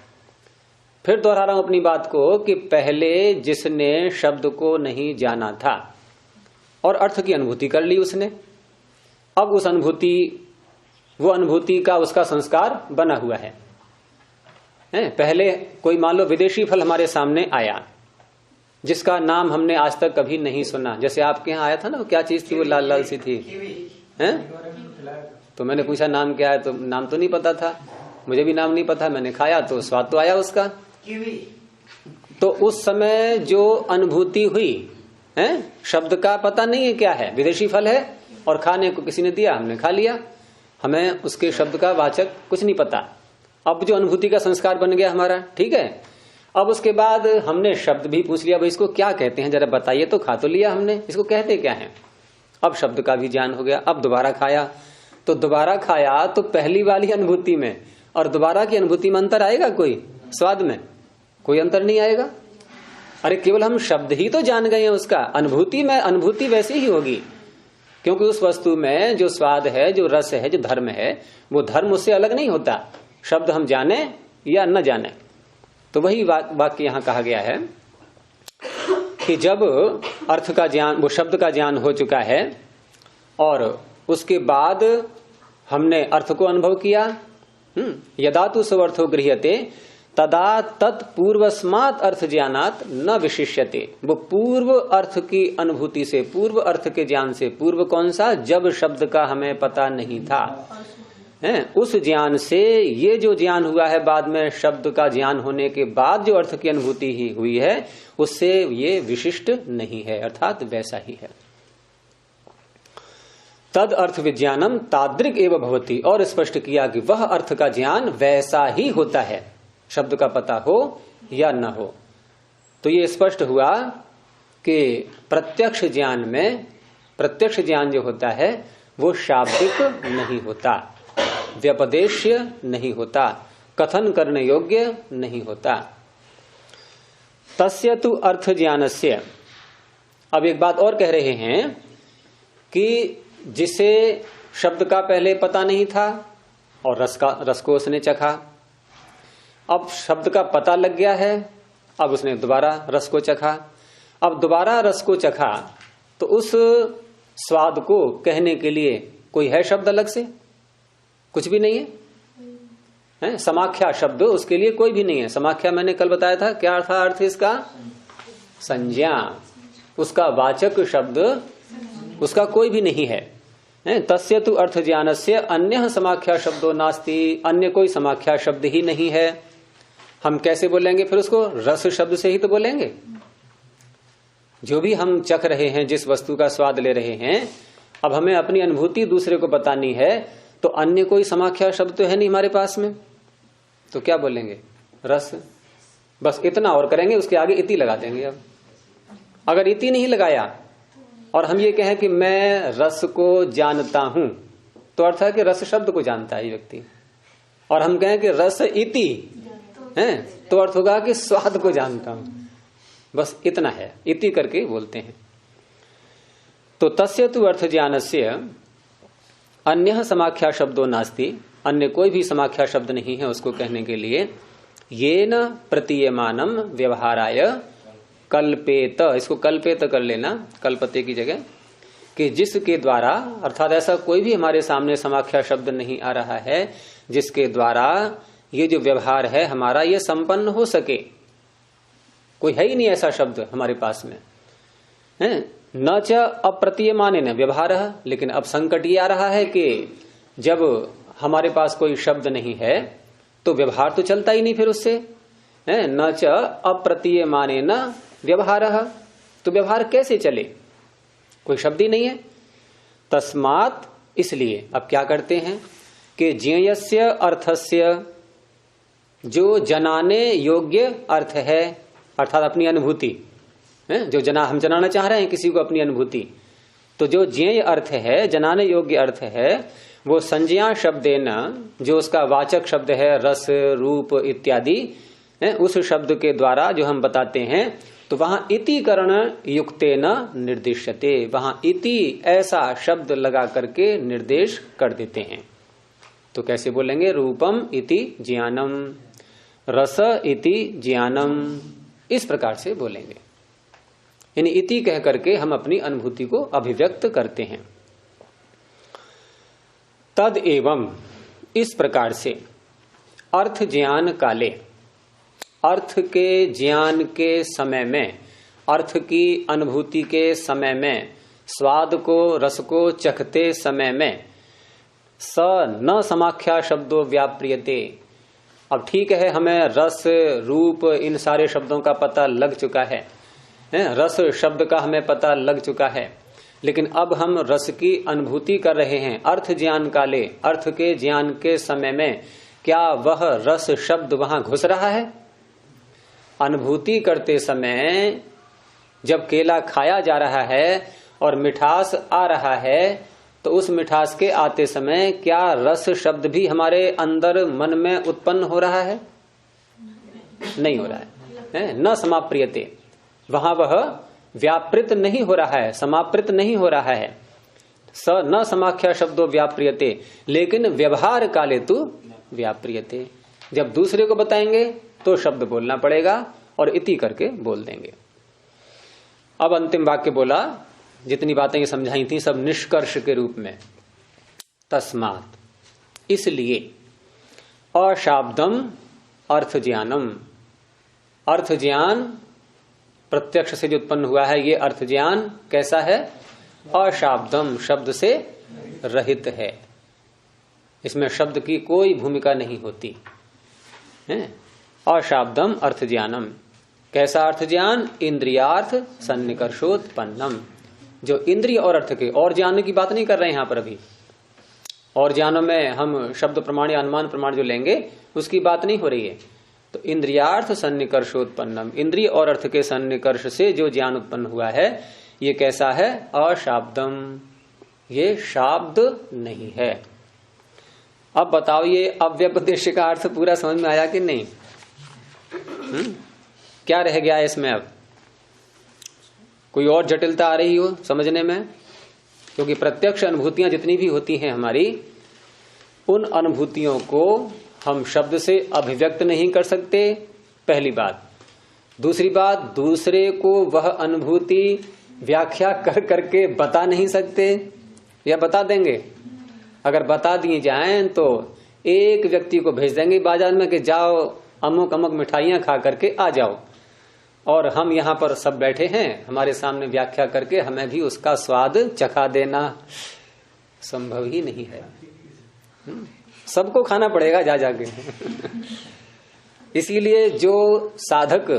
फिर दोहरा रहा हूं अपनी बात को कि पहले जिसने शब्द को नहीं जाना था और अर्थ की अनुभूति कर ली उसने, अब उस अनुभूति, वो अनुभूति का उसका संस्कार बना हुआ है। पहले कोई मान लो विदेशी फल हमारे सामने आया जिसका नाम हमने आज तक कभी नहीं सुना, जैसे आपके यहाँ आया था ना, वो क्या चीज थी, वो लाल लाल सी थी, हैं? तो मैंने पूछा नाम क्या है, तो नाम तो नहीं पता था, मुझे भी नाम नहीं पता, मैंने खाया तो स्वाद तो आया उसका, तो उस समय जो अनुभूति हुई है, शब्द का पता नहीं है क्या है, विदेशी फल है और खाने को किसी ने दिया, हमने खा लिया, हमें उसके शब्द का वाचक कुछ नहीं पता। अब जो अनुभूति का संस्कार बन गया हमारा, ठीक है। अब उसके बाद हमने शब्द भी पूछ लिया, भाई इसको क्या कहते हैं जरा बताइए, तो खा तो लिया हमने, इसको कहते क्या है। अब शब्द का भी ज्ञान हो गया। अब दोबारा खाया, तो दोबारा खाया तो पहली वाली अनुभूति में और दोबारा की अनुभूति में अंतर आएगा? कोई स्वाद में कोई अंतर नहीं आएगा। अरे केवल हम शब्द ही तो जान गए हैं, उसका अनुभूति में अनुभूति वैसी ही होगी, क्योंकि उस वस्तु में जो स्वाद है, जो रस है, जो धर्म है, वो धर्म उससे अलग नहीं होता, शब्द हम जाने या न जाने। तो वही वाक्य यहां कहा गया है कि जब अर्थ का ज्ञान, वो शब्द का ज्ञान हो चुका है और उसके बाद हमने अर्थ को अनुभव किया, यदा तु स्वर्थो गृह्यते तदा तत्पूर्वस्मात् अर्थ ज्ञानात् न विशिष्यते। वो पूर्व अर्थ की अनुभूति से, पूर्व अर्थ के ज्ञान से, पूर्व कौन सा? जब शब्द का हमें पता नहीं था, है उस ज्ञान से ये जो ज्ञान हुआ है बाद में, शब्द का ज्ञान होने के बाद जो अर्थ की अनुभूति ही हुई है, उससे ये विशिष्ट नहीं है, अर्थात वैसा ही है। तद अर्थ विज्ञानम तादृग एव भवति, और स्पष्ट किया कि वह अर्थ का ज्ञान वैसा ही होता है, शब्द का पता हो या न हो। तो ये स्पष्ट हुआ कि प्रत्यक्ष ज्ञान में, प्रत्यक्ष ज्ञान जो होता है वो शाब्दिक नहीं होता, व्यपदेश्य नहीं होता, कथन करने योग्य नहीं होता। तस्य तु अर्थ ज्ञानस्य। अब एक बात और कह रहे हैं कि जिसे शब्द का पहले पता नहीं था और रस को उसने चखा, अब शब्द का पता लग गया है, अब उसने दोबारा रस को चखा। अब दोबारा रस को चखा तो उस स्वाद को कहने के लिए कोई है शब्द अलग से? कुछ भी नहीं है, समाख्या शब्द उसके लिए कोई भी नहीं है। समाख्या मैंने कल बताया था, क्या था अर्थ इसका? संज्ञा। उसका वाचक शब्द उसका कोई भी नहीं है। तस्य तु अर्थ ज्ञानस्य अन्य समाख्या शब्दो नास्ति, अन्य कोई समाख्या शब्द ही नहीं है। हम कैसे बोलेंगे फिर उसको? रस शब्द से ही तो बोलेंगे। जो भी हम चख रहे हैं, जिस वस्तु का स्वाद ले रहे हैं, अब हमें अपनी अनुभूति दूसरे को बतानी है, तो अन्य कोई समाख्या शब्द तो है नहीं हमारे पास में, तो क्या बोलेंगे? रस। बस इतना और करेंगे, उसके आगे इति लगा देंगे। अब अगर इति नहीं लगाया और हम ये कहें कि मैं रस को जानता हूं, तो अर्थ है कि रस शब्द को जानता है ये व्यक्ति, और हम कहें कि रस इति है, तो अर्थ होगा कि स्वाद को जानता हूं। बस इतना है, इति करके बोलते हैं। तो तस्य तु अर्थ ज्ञानस्य अन्य समाख्या शब्दों नास्ति, अन्य कोई भी समाख्या शब्द नहीं है उसको कहने के लिए। येन प्रतीयमानम व्यवहाराय कल्पेत, इसको कल्पेत कर लेना कल्पते की जगह, कि जिसके द्वारा, अर्थात ऐसा कोई भी हमारे सामने समाख्या शब्द नहीं आ रहा है जिसके द्वारा ये जो व्यवहार है हमारा ये संपन्न हो सके। कोई है ही नहीं ऐसा शब्द हमारे पास में, है न च अप्रतीयमान न व्यवहार। लेकिन अब संकट ये आ रहा है कि जब हमारे पास कोई शब्द नहीं है तो व्यवहार तो चलता ही नहीं फिर उससे, है न च अप्रतीयमान न व्यवहार, तो व्यवहार कैसे चले? कोई शब्द ही नहीं है। तस्मात्, इसलिए अब क्या करते हैं कि ज्ञेयस्य अर्थस्य, जो जनाने योग्य अर्थ है, अर्थात अपनी अनुभूति, जो हम जनाना चाह रहे हैं किसी को अपनी अनुभूति, तो जो ज्ञेय अर्थ है, जनाने योग्य अर्थ है, वो संज्ञा शब्देन, जो उसका वाचक शब्द है रस रूप इत्यादि, उस शब्द के द्वारा जो हम बताते हैं, तो वहां इति करण युक्तेन निर्दिश्यते, वहां इति ऐसा शब्द लगा करके निर्देश कर देते हैं। तो कैसे बोलेंगे? रूपम इति ज्ञानम, रस इति ज्ञानम, इस प्रकार से बोलेंगे। यानी इति कह करके हम अपनी अनुभूति को अभिव्यक्त करते हैं। तद एवं, इस प्रकार से अर्थ ज्ञान काले, अर्थ के ज्ञान के समय में, अर्थ की अनुभूति के समय में, स्वाद को रस को चखते समय में, स न समाख्या शब्दों व्याप्रियते, अब ठीक है, हमें रस रूप इन सारे शब्दों का पता लग चुका है, रस शब्द का हमें पता लग चुका है, लेकिन अब हम रस की अनुभूति कर रहे हैं। अर्थ ज्ञान काले, अर्थ के ज्ञान के समय में क्या वह रस शब्द वहां घुस रहा है? अनुभूति करते समय जब केला खाया जा रहा है और मिठास आ रहा है, तो उस मिठास के आते समय क्या रस शब्द भी हमारे अंदर मन में उत्पन्न हो रहा है? नहीं हो रहा है, न समाप्रियते, वहां वह व्यापृत नहीं हो रहा है, समाप्रित नहीं हो रहा है। स न समाख्या शब्दों व्याप्रियते, लेकिन व्यवहार काले तु व्याप्रियते, जब दूसरे को बताएंगे तो शब्द बोलना पड़ेगा और इति करके बोल देंगे। अब अंतिम वाक्य बोला, जितनी बातें ये समझाई थी सब निष्कर्ष के रूप में। तस्मात्, इसलिए, अशाब्दम अर्थ ज्ञानम, अर्थ ज्ञान प्रत्यक्ष से जो उत्पन्न हुआ है, ये अर्थ ज्ञान कैसा है? अशाब्दम, शब्द से रहित है, इसमें शब्द की कोई भूमिका नहीं होती है। अशाब्दम अर्थ ज्ञानम, कैसा अर्थ ज्ञान? इंद्रियार्थ सन्निकर्षोत्पन्नम, जो इंद्रिय और अर्थ के, और ज्ञान की बात नहीं कर रहे हैं यहां पर अभी। और ज्ञानों में हम शब्द प्रमाण या अनुमान प्रमाण जो लेंगे उसकी बात नहीं हो रही है। तो इंद्रियार्थ सन्निकर्षोत्पन्नम, इंद्रिय और अर्थ के सन्निकर्ष से जो ज्ञान उत्पन्न हुआ है, ये कैसा है? अशाब्दम, ये शाब्द नहीं है। अब बताओ, ये अव्यपदेश का अर्थ पूरा समझ में आया कि नहीं? क्या रह गया है इसमें? अब कोई और जटिलता आ रही हो समझने में? क्योंकि प्रत्यक्ष अनुभूतियां जितनी भी होती हैं हमारी, उन अनुभूतियों को हम शब्द से अभिव्यक्त नहीं कर सकते, पहली बात। दूसरी बात, दूसरे को वह अनुभूति व्याख्या कर करके बता नहीं सकते, या बता देंगे? अगर बता दिए जाएं तो एक व्यक्ति को भेज देंगे बाजार में कि जाओ अमुक अमुक मिठाइयां खा करके आ जाओ, और हम यहाँ पर सब बैठे हैं, हमारे सामने व्याख्या करके हमें भी उसका स्वाद चखा देना संभव ही नहीं है। सबको खाना पड़ेगा जा जाके। इसीलिए जो साधक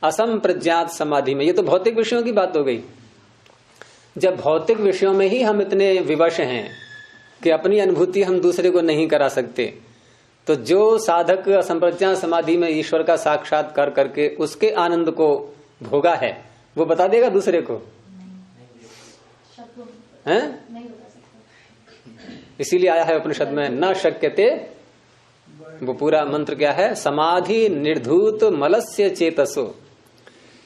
असंप्रज्ञात समाधि में, ये तो भौतिक विषयों की बात हो गई, जब भौतिक विषयों में ही हम इतने विवश हैं कि अपनी अनुभूति हम दूसरे को नहीं करा सकते, तो जो साधक असंप्रज्ञात समाधि में ईश्वर का साक्षात्कार करके उसके आनंद को भोगा है, वो बता देगा दूसरे को? हैं? इसीलिए आया है उपनिषद में, न शक्यते, वो पूरा मंत्र क्या है? समाधि निर्धूत मलस्य चेतसो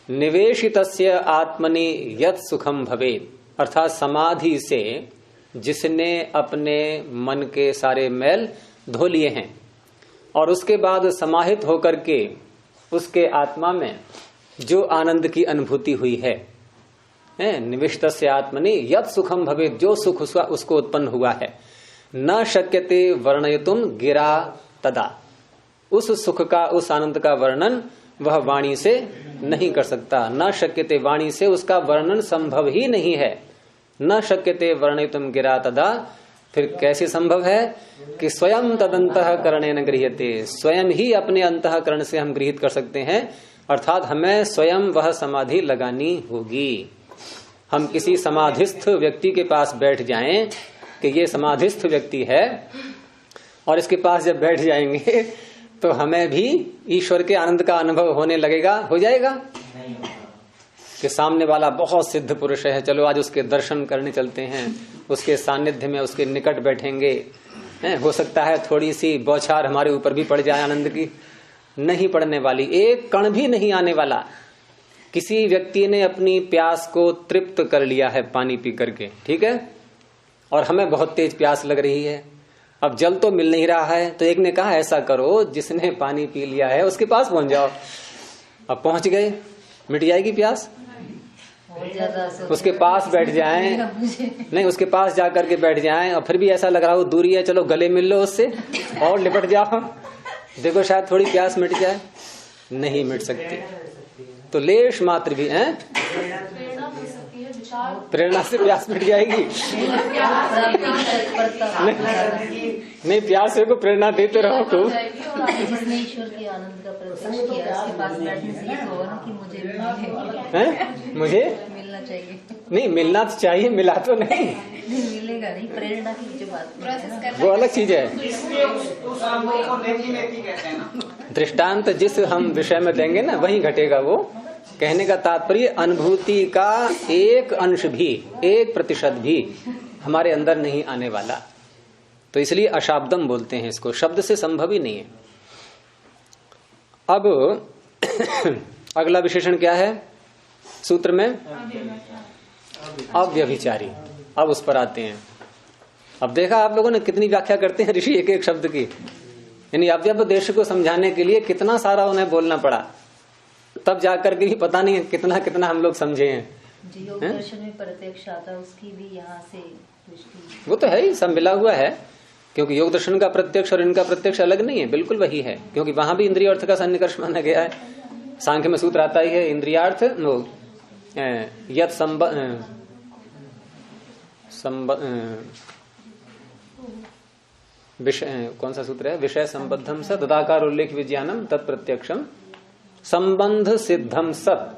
निवेशितस्य आत्मनि यत् सुखम भवेत्, अर्थात समाधि से जिसने अपने मन के सारे मैल धो लिए हैं और उसके बाद समाहित होकर के उसके आत्मा में जो आनंद की अनुभूति हुई है, निविष्टस्य आत्मनि यत् सुखम भवेत्, जो सुख उसको उत्पन्न हुआ है, न शक्यते वर्णयितुम गिरा तदा, उस सुख का, उस आनंद का वर्णन वह वाणी से नहीं कर सकता। न शक्यते, वाणी से उसका वर्णन संभव ही नहीं है। न शक्यते वर्णयितुम गिरा तदा, फिर कैसे संभव है? कि स्वयं तदंतःकरणेन गृह्यते, स्वयं ही अपने अंतःकरण से हम गृहीत कर सकते हैं, अर्थात हमें स्वयं वह समाधि लगानी होगी। हम किसी समाधिस्थ व्यक्ति के पास बैठ जाएं कि ये समाधिस्थ व्यक्ति है, और इसके पास जब बैठ जाएंगे तो हमें भी ईश्वर के आनंद का अनुभव होने लगेगा? हो जाएगा कि सामने वाला बहुत सिद्ध पुरुष है, चलो आज उसके दर्शन करने चलते हैं, उसके सानिध्य में उसके निकट बैठेंगे, हो सकता है थोड़ी सी बौछार हमारे ऊपर भी पड़ जाए आनंद की। नहीं पड़ने वाली, एक कण भी नहीं आने वाला। किसी व्यक्ति ने अपनी प्यास को तृप्त कर लिया है पानी पी करके, ठीक है, और हमें बहुत तेज प्यास लग रही है, अब जल तो मिल नहीं रहा है, तो एक ने कहा ऐसा करो, जिसने पानी पी लिया है उसके पास पहुंच जाओ। अब पहुंच गए, मिट जाएगी प्यास, उसके पास बैठ जाएं, नहीं उसके पास जाकर के बैठ जाएं, और फिर भी ऐसा लग रहा हो दूरी है, चलो गले मिल लो उससे और लिपट जाओ, देखो शायद थोड़ी प्यास मिट जाए। नहीं मिट सकती। तो लेश मात्र भी है, प्रेरणा से प्यास मिट जाएगी? नहीं, प्यास को प्रेरणा देते रहो तो। जिसने ईश्वर के आनंद का प्रत्यक्ष किया उसके पास बैठने से ये तो होगा ना कि मुझे भी मुझे मिलना चाहिए। नहीं, मिलना तो चाहिए, मिला तो नहीं। मिलेगा नहीं, प्रेरणा की जो बात वो अलग चीज है। दृष्टांत जिस हम विषय में देंगे ना वही घटेगा। वो कहने का तात्पर्य अनुभूति का एक अंश भी, 1% भी हमारे अंदर नहीं आने वाला, तो इसलिए अशाब्दम बोलते हैं इसको। शब्द से संभव ही नहीं है। अब अगला विशेषण क्या है सूत्र में? अव्यभिचारी। अब उस पर आते हैं। अब देखा आप लोगों ने कितनी व्याख्या करते हैं ऋषि एक एक शब्द की, यानी अव्यपदेश को समझाने के लिए कितना सारा उन्हें बोलना पड़ा, तब जाकर के भी पता नहीं कितना कितना हम लोग समझे हैं। योग दर्शन में प्रत्यक्ष आता उसकी भी यहाँ से पुष्टि। वो तो है ही, सब मिला हुआ है, क्योंकि योग दर्शन का प्रत्यक्ष और इनका प्रत्यक्ष अलग नहीं है, बिल्कुल वही है, क्योंकि वहां भी इंद्रिय अर्थ का सन्निकर्ष माना गया है। सांख्य में सूत्र आता ही है इंद्रियार्थ यत कौन सा सूत्र है? विषय संबद्धम सत तदाकार उल्लेख विज्ञानम तत्प्रत्यक्षम संबंध सिद्धम सत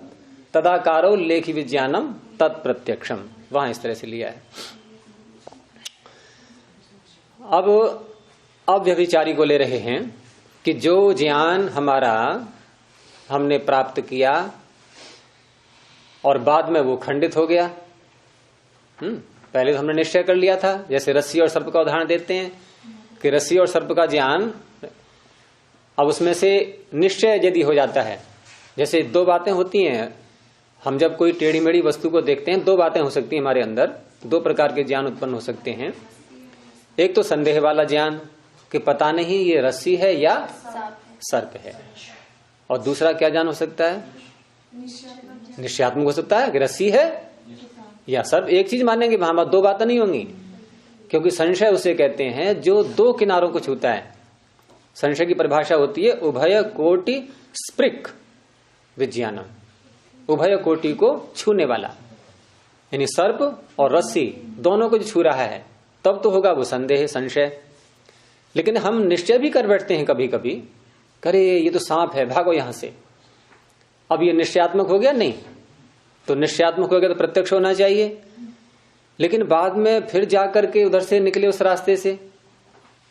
तदाकारोल्लेख विज्ञानम तत्प्रत्यक्षम। वहां इस तरह से लिया है। अब अव्यभिचारी को ले रहे हैं कि जो ज्ञान हमारा हमने प्राप्त किया और बाद में वो खंडित हो गया। पहले तो हमने निश्चय कर लिया था, जैसे रस्सी और सर्प का उदाहरण देते हैं कि रस्सी और सर्प का ज्ञान, अब उसमें से निश्चय यदि हो जाता है, जैसे दो बातें होती हैं, हम जब कोई टेढ़ी मेढ़ी वस्तु को देखते हैं, दो बातें हो सकती हैं हमारे अंदर, दो प्रकार के ज्ञान उत्पन्न हो सकते हैं। एक तो संदेह वाला ज्ञान कि पता नहीं ये रस्सी है या सर्प है, और दूसरा क्या ज्ञान हो सकता है? निश्चयात्मक हो सकता है कि रस्सी है या सर्प। एक चीज मानेंगे, वहां दो बातें नहीं होंगी, क्योंकि संशय उसे कहते हैं जो दो किनारों को छूता है। संशय की परिभाषा होती है उभय कोटि स्पृक विज्ञानम, उभय कोटि को छूने वाला, यानी सर्प और रस्सी दोनों को जो छू रहा है तब तो होगा वो संदेह संशय। लेकिन हम निश्चय भी कर बैठते हैं कभी कभी, करे ये तो सांप है, भागो यहां से। अब ये निश्चयात्मक हो गया? नहीं। तो निश्चयात्मक हो गया तो प्रत्यक्ष होना चाहिए, लेकिन बाद में फिर जाकर के उधर से निकले उस रास्ते से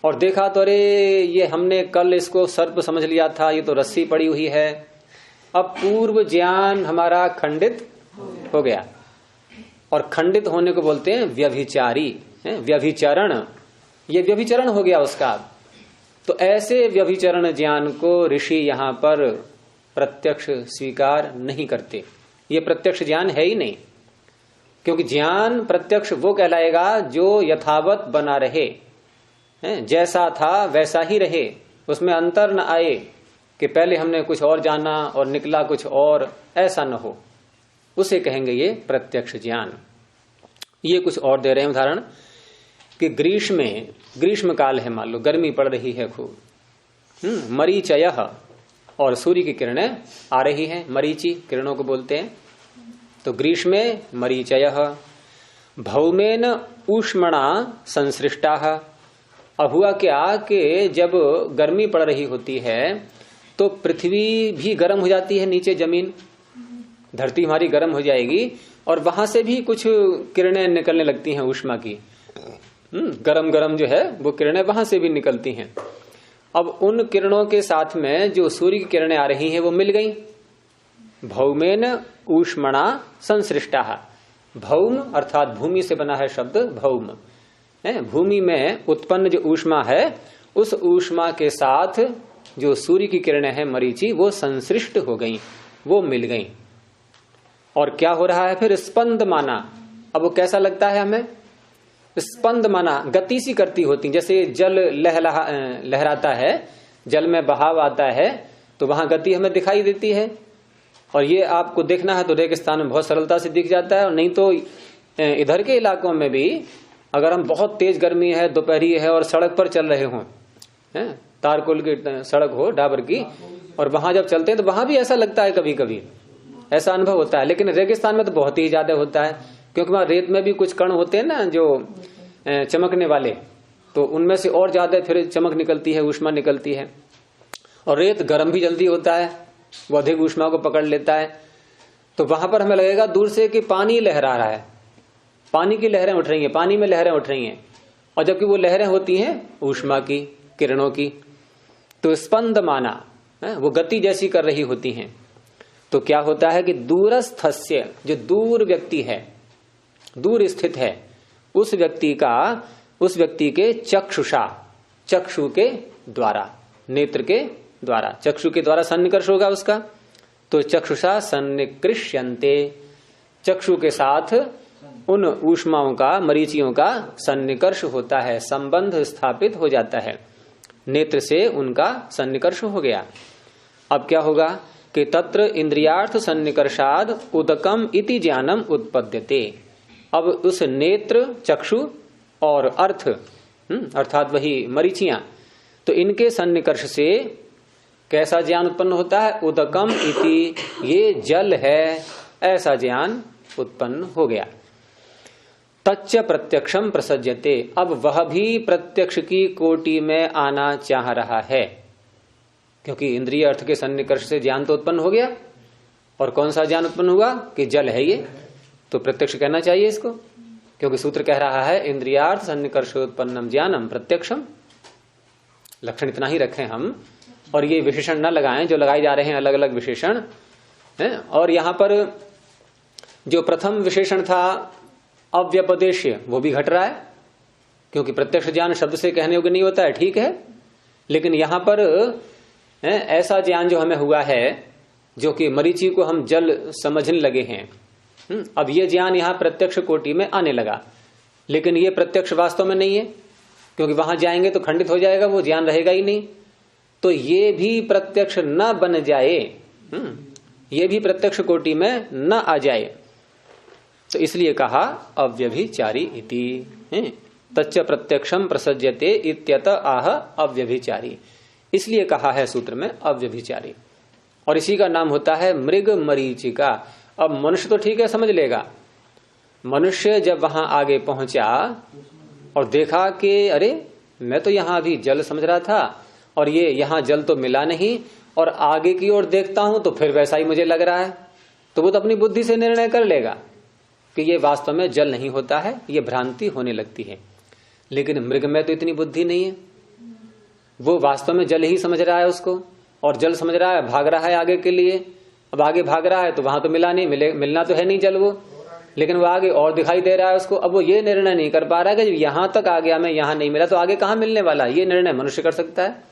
और देखा तो अरे ये हमने कल इसको सर्प समझ लिया था, ये तो रस्सी पड़ी हुई है। अब पूर्व ज्ञान हमारा खंडित हो गया, और खंडित होने को बोलते हैं व्यभिचारी, व्यभिचरण। ये व्यभिचरण हो गया उसका। तो ऐसे व्यभिचरण ज्ञान को ऋषि यहां पर प्रत्यक्ष स्वीकार नहीं करते। ये प्रत्यक्ष ज्ञान है ही नहीं, क्योंकि ज्ञान प्रत्यक्ष वो कहलाएगा जो यथावत बना रहे, जैसा था वैसा ही रहे, उसमें अंतर न आए कि पहले हमने कुछ और जाना और निकला कुछ और, ऐसा न हो, उसे कहेंगे ये प्रत्यक्ष ज्ञान। ये कुछ और दे रहे हैं उदाहरण कि ग्रीष्म काल है, मान लो गर्मी पड़ रही है खूब, मरीचयः, और सूर्य की किरणें आ रही हैं, मरीचि किरणों को बोलते हैं। तो ग्रीष्मे मरीचयः, भौमेन ऊष्मणा संसृष्टाः। अब हुआ क्या कि जब गर्मी पड़ रही होती है तो पृथ्वी भी गर्म हो जाती है, नीचे जमीन धरती हमारी गर्म हो जाएगी, और वहां से भी कुछ किरणें निकलने लगती हैं ऊष्मा की। गरम गरम जो है वो किरणें वहां से भी निकलती हैं। अब उन किरणों के साथ में जो सूर्य की किरणें आ रही हैं वो मिल गई। भौमेन ऊष्मणा संसृष्टा। भौम अर्थात भूमि से बना है शब्द भौम, भूमि में उत्पन्न जो ऊष्मा है उस ऊष्मा के साथ जो सूर्य की किरणें हैं मरीचि, वो संसृष्ट हो गई, वो मिल गई। और क्या हो रहा है फिर? स्पंद माना। अब वो कैसा लगता है हमें? स्पंद माना गति सी करती होती, जैसे जल लहराता है, जल में बहाव आता है तो वहां गति हमें दिखाई देती है। और ये आपको देखना है तो रेगिस्तान में बहुत सरलता से दिख जाता है, और नहीं तो इधर के इलाकों में भी अगर हम बहुत तेज गर्मी है, दोपहरी है और सड़क पर चल रहे हों, तारकोल की सड़क हो डाबर की, और वहां जब चलते हैं तो वहां भी ऐसा लगता है, कभी कभी ऐसा अनुभव होता है। लेकिन रेगिस्तान में तो बहुत ही ज्यादा होता है, क्योंकि वहां रेत में भी कुछ कण होते हैं ना जो चमकने वाले, तो उनमें से और ज्यादा फिर चमक निकलती है, ऊष्मा निकलती है। और रेत गर्म भी जल्दी होता है, वो अधिक ऊष्मा को पकड़ लेता है। तो वहां पर हमें लगेगा दूर से कि पानी लहरा रहा है, पानी की लहरें उठ रही हैं, पानी में लहरें उठ रही हैं, और जबकि वो लहरें होती हैं ऊष्मा की, किरणों की। तो स्पंद माना, वो गति जैसी कर रही होती हैं। तो क्या होता है कि दूरस्थस्य, जो दूर व्यक्ति है, दूर स्थित है, उस व्यक्ति के चक्षुषा, चक्षु के द्वारा, नेत्र के द्वारा, चक्षु के द्वारा सन्निकर्ष होगा उसका। तो चक्षुषा सन्निकृष्यन्ते, चक्षु के साथ उन ऊष्माओं का, मरीचियों का सन्निकर्ष होता है, संबंध स्थापित हो जाता है, नेत्र से उनका सन्निकर्ष हो गया। अब क्या होगा कि तत्र इंद्रियार्थ सन्निकर्षाद उदकम इति ज्ञानम उत्पद्यते। अब उस नेत्र, चक्षु और अर्थ अर्थात वही मरीचियां, तो इनके सन्निकर्ष से कैसा ज्ञान उत्पन्न होता है? उदकम इति, ये जल है, ऐसा ज्ञान उत्पन्न हो गया। तच्च प्रत्यक्षम प्रसज्यते, अब वह भी प्रत्यक्ष की कोटि में आना चाह रहा है, क्योंकि इंद्रिय अर्थ के सन्निकर्ष से ज्ञान तो उत्पन्न हो गया। और कौन सा ज्ञान उत्पन्न हुआ? कि जल है ये, तो प्रत्यक्ष कहना चाहिए इसको, क्योंकि सूत्र कह रहा है इंद्रियार्थ सन्निकर्षोत्पन्नम ज्ञानम प्रत्यक्षम। लक्षण इतना ही रखें हम, और ये विशेषण न लगाएं जो लगाए जा रहे हैं अलग अलग विशेषण हैं। और यहां पर जो प्रथम विशेषण था अव्यपदेश्य, वो भी घट रहा है, क्योंकि प्रत्यक्ष ज्ञान शब्द से कहने योग्य नहीं होता है, ठीक है, लेकिन यहां पर ऐसा ज्ञान जो हमें हुआ है, जो कि मरीचि को हम जल समझने लगे हैं, अब ये ज्ञान यहां प्रत्यक्ष कोटि में आने लगा। लेकिन ये प्रत्यक्ष वास्तव में नहीं है, क्योंकि वहां जाएंगे तो खंडित हो जाएगा, वो ज्ञान रहेगा ही नहीं। तो ये भी प्रत्यक्ष न बन जाए, ये भी प्रत्यक्ष कोटि में न आ जाए, तो इसलिए कहा अव्यभिचारी इति। तच्च प्रत्यक्षम प्रसज्यते इत्यत आह अव्यभिचारी, इसलिए कहा है सूत्र में अव्यभिचारी। और इसी का नाम होता है मृग मरीचिका। अब मनुष्य तो ठीक है, समझ लेगा। मनुष्य जब वहां आगे पहुंचा और देखा कि अरे मैं तो यहां अभी जल समझ रहा था, और ये यहां जल तो मिला नहीं, और आगे की ओर देखता हूं तो फिर वैसा ही मुझे लग रहा है, तो वो तो अपनी बुद्धि से निर्णय कर लेगा कि ये वास्तव में जल नहीं होता है, ये भ्रांति होने लगती है। लेकिन मृग में तो इतनी बुद्धि नहीं है, वो वास्तव में जल ही समझ रहा है उसको, और जल समझ रहा है, भाग रहा है आगे के लिए। अब आगे भाग रहा है तो वहां तो मिला नहीं, मिलना तो है नहीं जल वो, लेकिन वो आगे और दिखाई दे रहा है उसको। अब वो ये निर्णय नहीं कर पा रहा है कि जब यहां तक आ गया मैं, यहां नहीं मिला तो आगे कहां मिलने वाला, ये निर्णय मनुष्य कर सकता है।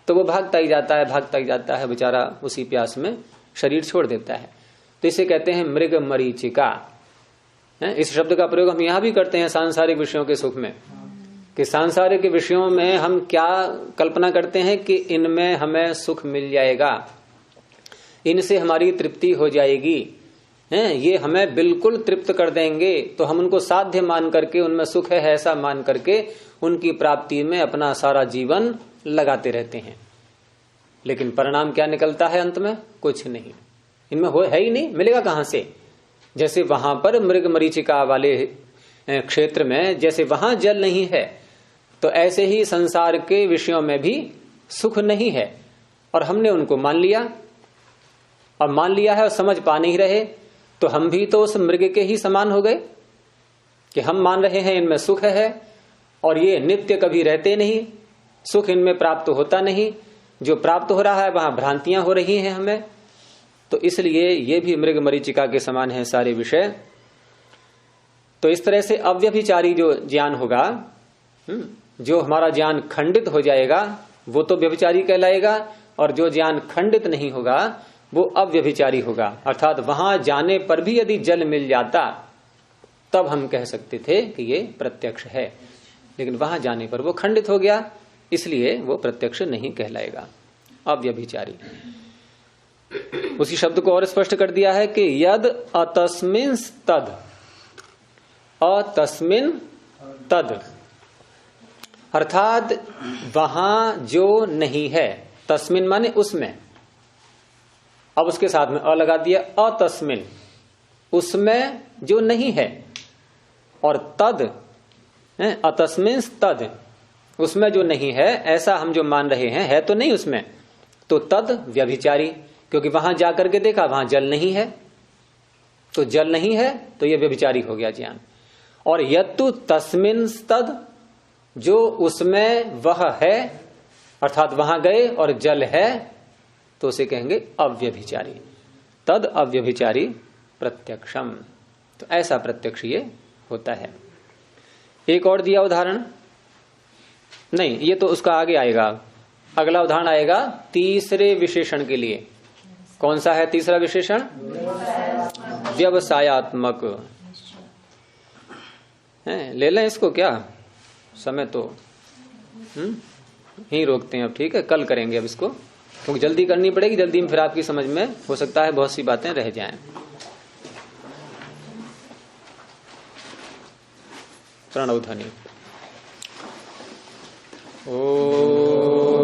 तो वो भागता ही जाता है, भागता ही जाता है, बेचारा उसी प्यास में शरीर छोड़ देता है। तो इसे कहते हैं मृग मरीचिका। इस शब्द का प्रयोग हम यहां भी करते हैं सांसारिक विषयों के सुख में, कि सांसारिक विषयों में हम क्या कल्पना करते हैं कि इनमें हमें सुख मिल जाएगा, इनसे हमारी तृप्ति हो जाएगी, ये हमें बिल्कुल तृप्त कर देंगे, तो हम उनको साध्य मान करके, उनमें सुख है ऐसा मान करके उनकी प्राप्ति में अपना सारा जीवन लगाते रहते हैं। लेकिन परिणाम क्या निकलता है अंत में? कुछ नहीं, इनमें है ही नहीं, मिलेगा कहां से? जैसे वहां पर मृग मरीचिका वाले क्षेत्र में जैसे वहां जल नहीं है, तो ऐसे ही संसार के विषयों में भी सुख नहीं है, और हमने उनको मान लिया। अब मान लिया है और समझ पा नहीं रहे, तो हम भी तो उस मृग के ही समान हो गए कि हम मान रहे हैं इनमें सुख है, और ये नित्य कभी रहते नहीं, सुख इनमें प्राप्त होता नहीं, जो प्राप्त हो रहा है वहां भ्रांतियां हो रही हैं हमें। तो इसलिए ये भी मृग मरीचिका के समान है सारे विषय। तो इस तरह से अव्यभिचारी जो ज्ञान होगा, जो हमारा ज्ञान खंडित हो जाएगा, वो तो व्यभिचारी कहलाएगा, और जो ज्ञान खंडित नहीं होगा वो अव्यभिचारी होगा। अर्थात वहां जाने पर भी यदि जल मिल जाता तब हम कह सकते थे कि ये प्रत्यक्ष है, लेकिन वहां जाने पर वो खंडित हो गया, इसलिए वो प्रत्यक्ष नहीं कहलाएगा, अव्यभिचारी। उसी शब्द को और स्पष्ट कर दिया है कि यद अतस्मिन तद, अतस्मिन तद, अर्थात वहां जो नहीं है, तस्मिन माने उसमें, अब उसके साथ में अ लगा दिया, अतस्मिन, उसमें जो नहीं है, और तद अतस्मिन् तद, उसमें जो नहीं है ऐसा हम जो मान रहे हैं, है तो नहीं उसमें, तो तद व्यभिचारी, क्योंकि वहां जाकर के देखा वहां जल नहीं है, तो जल नहीं है तो यह व्यभिचारी हो गया ज्ञान। और यत्तु तस्मिन् तद, जो उसमें वह है अर्थात वहां गए और जल है, तो उसे कहेंगे अव्यभिचारी। तद अव्यभिचारी प्रत्यक्षम, तो ऐसा प्रत्यक्ष ये होता है। एक और दिया उदाहरण, नहीं ये तो उसका आगे आएगा, अगला उदाहरण आएगा तीसरे विशेषण के लिए। कौन सा है तीसरा विशेषण? व्यवसायात्मक है। ले लें इसको, क्या समय तो ही रोकते हैं अब, ठीक है, कल करेंगे अब इसको, क्योंकि जल्दी करनी पड़ेगी, जल्दी में फिर आपकी समझ में हो सकता है बहुत सी बातें रह जाएं। प्रणव ध्वनि। ओ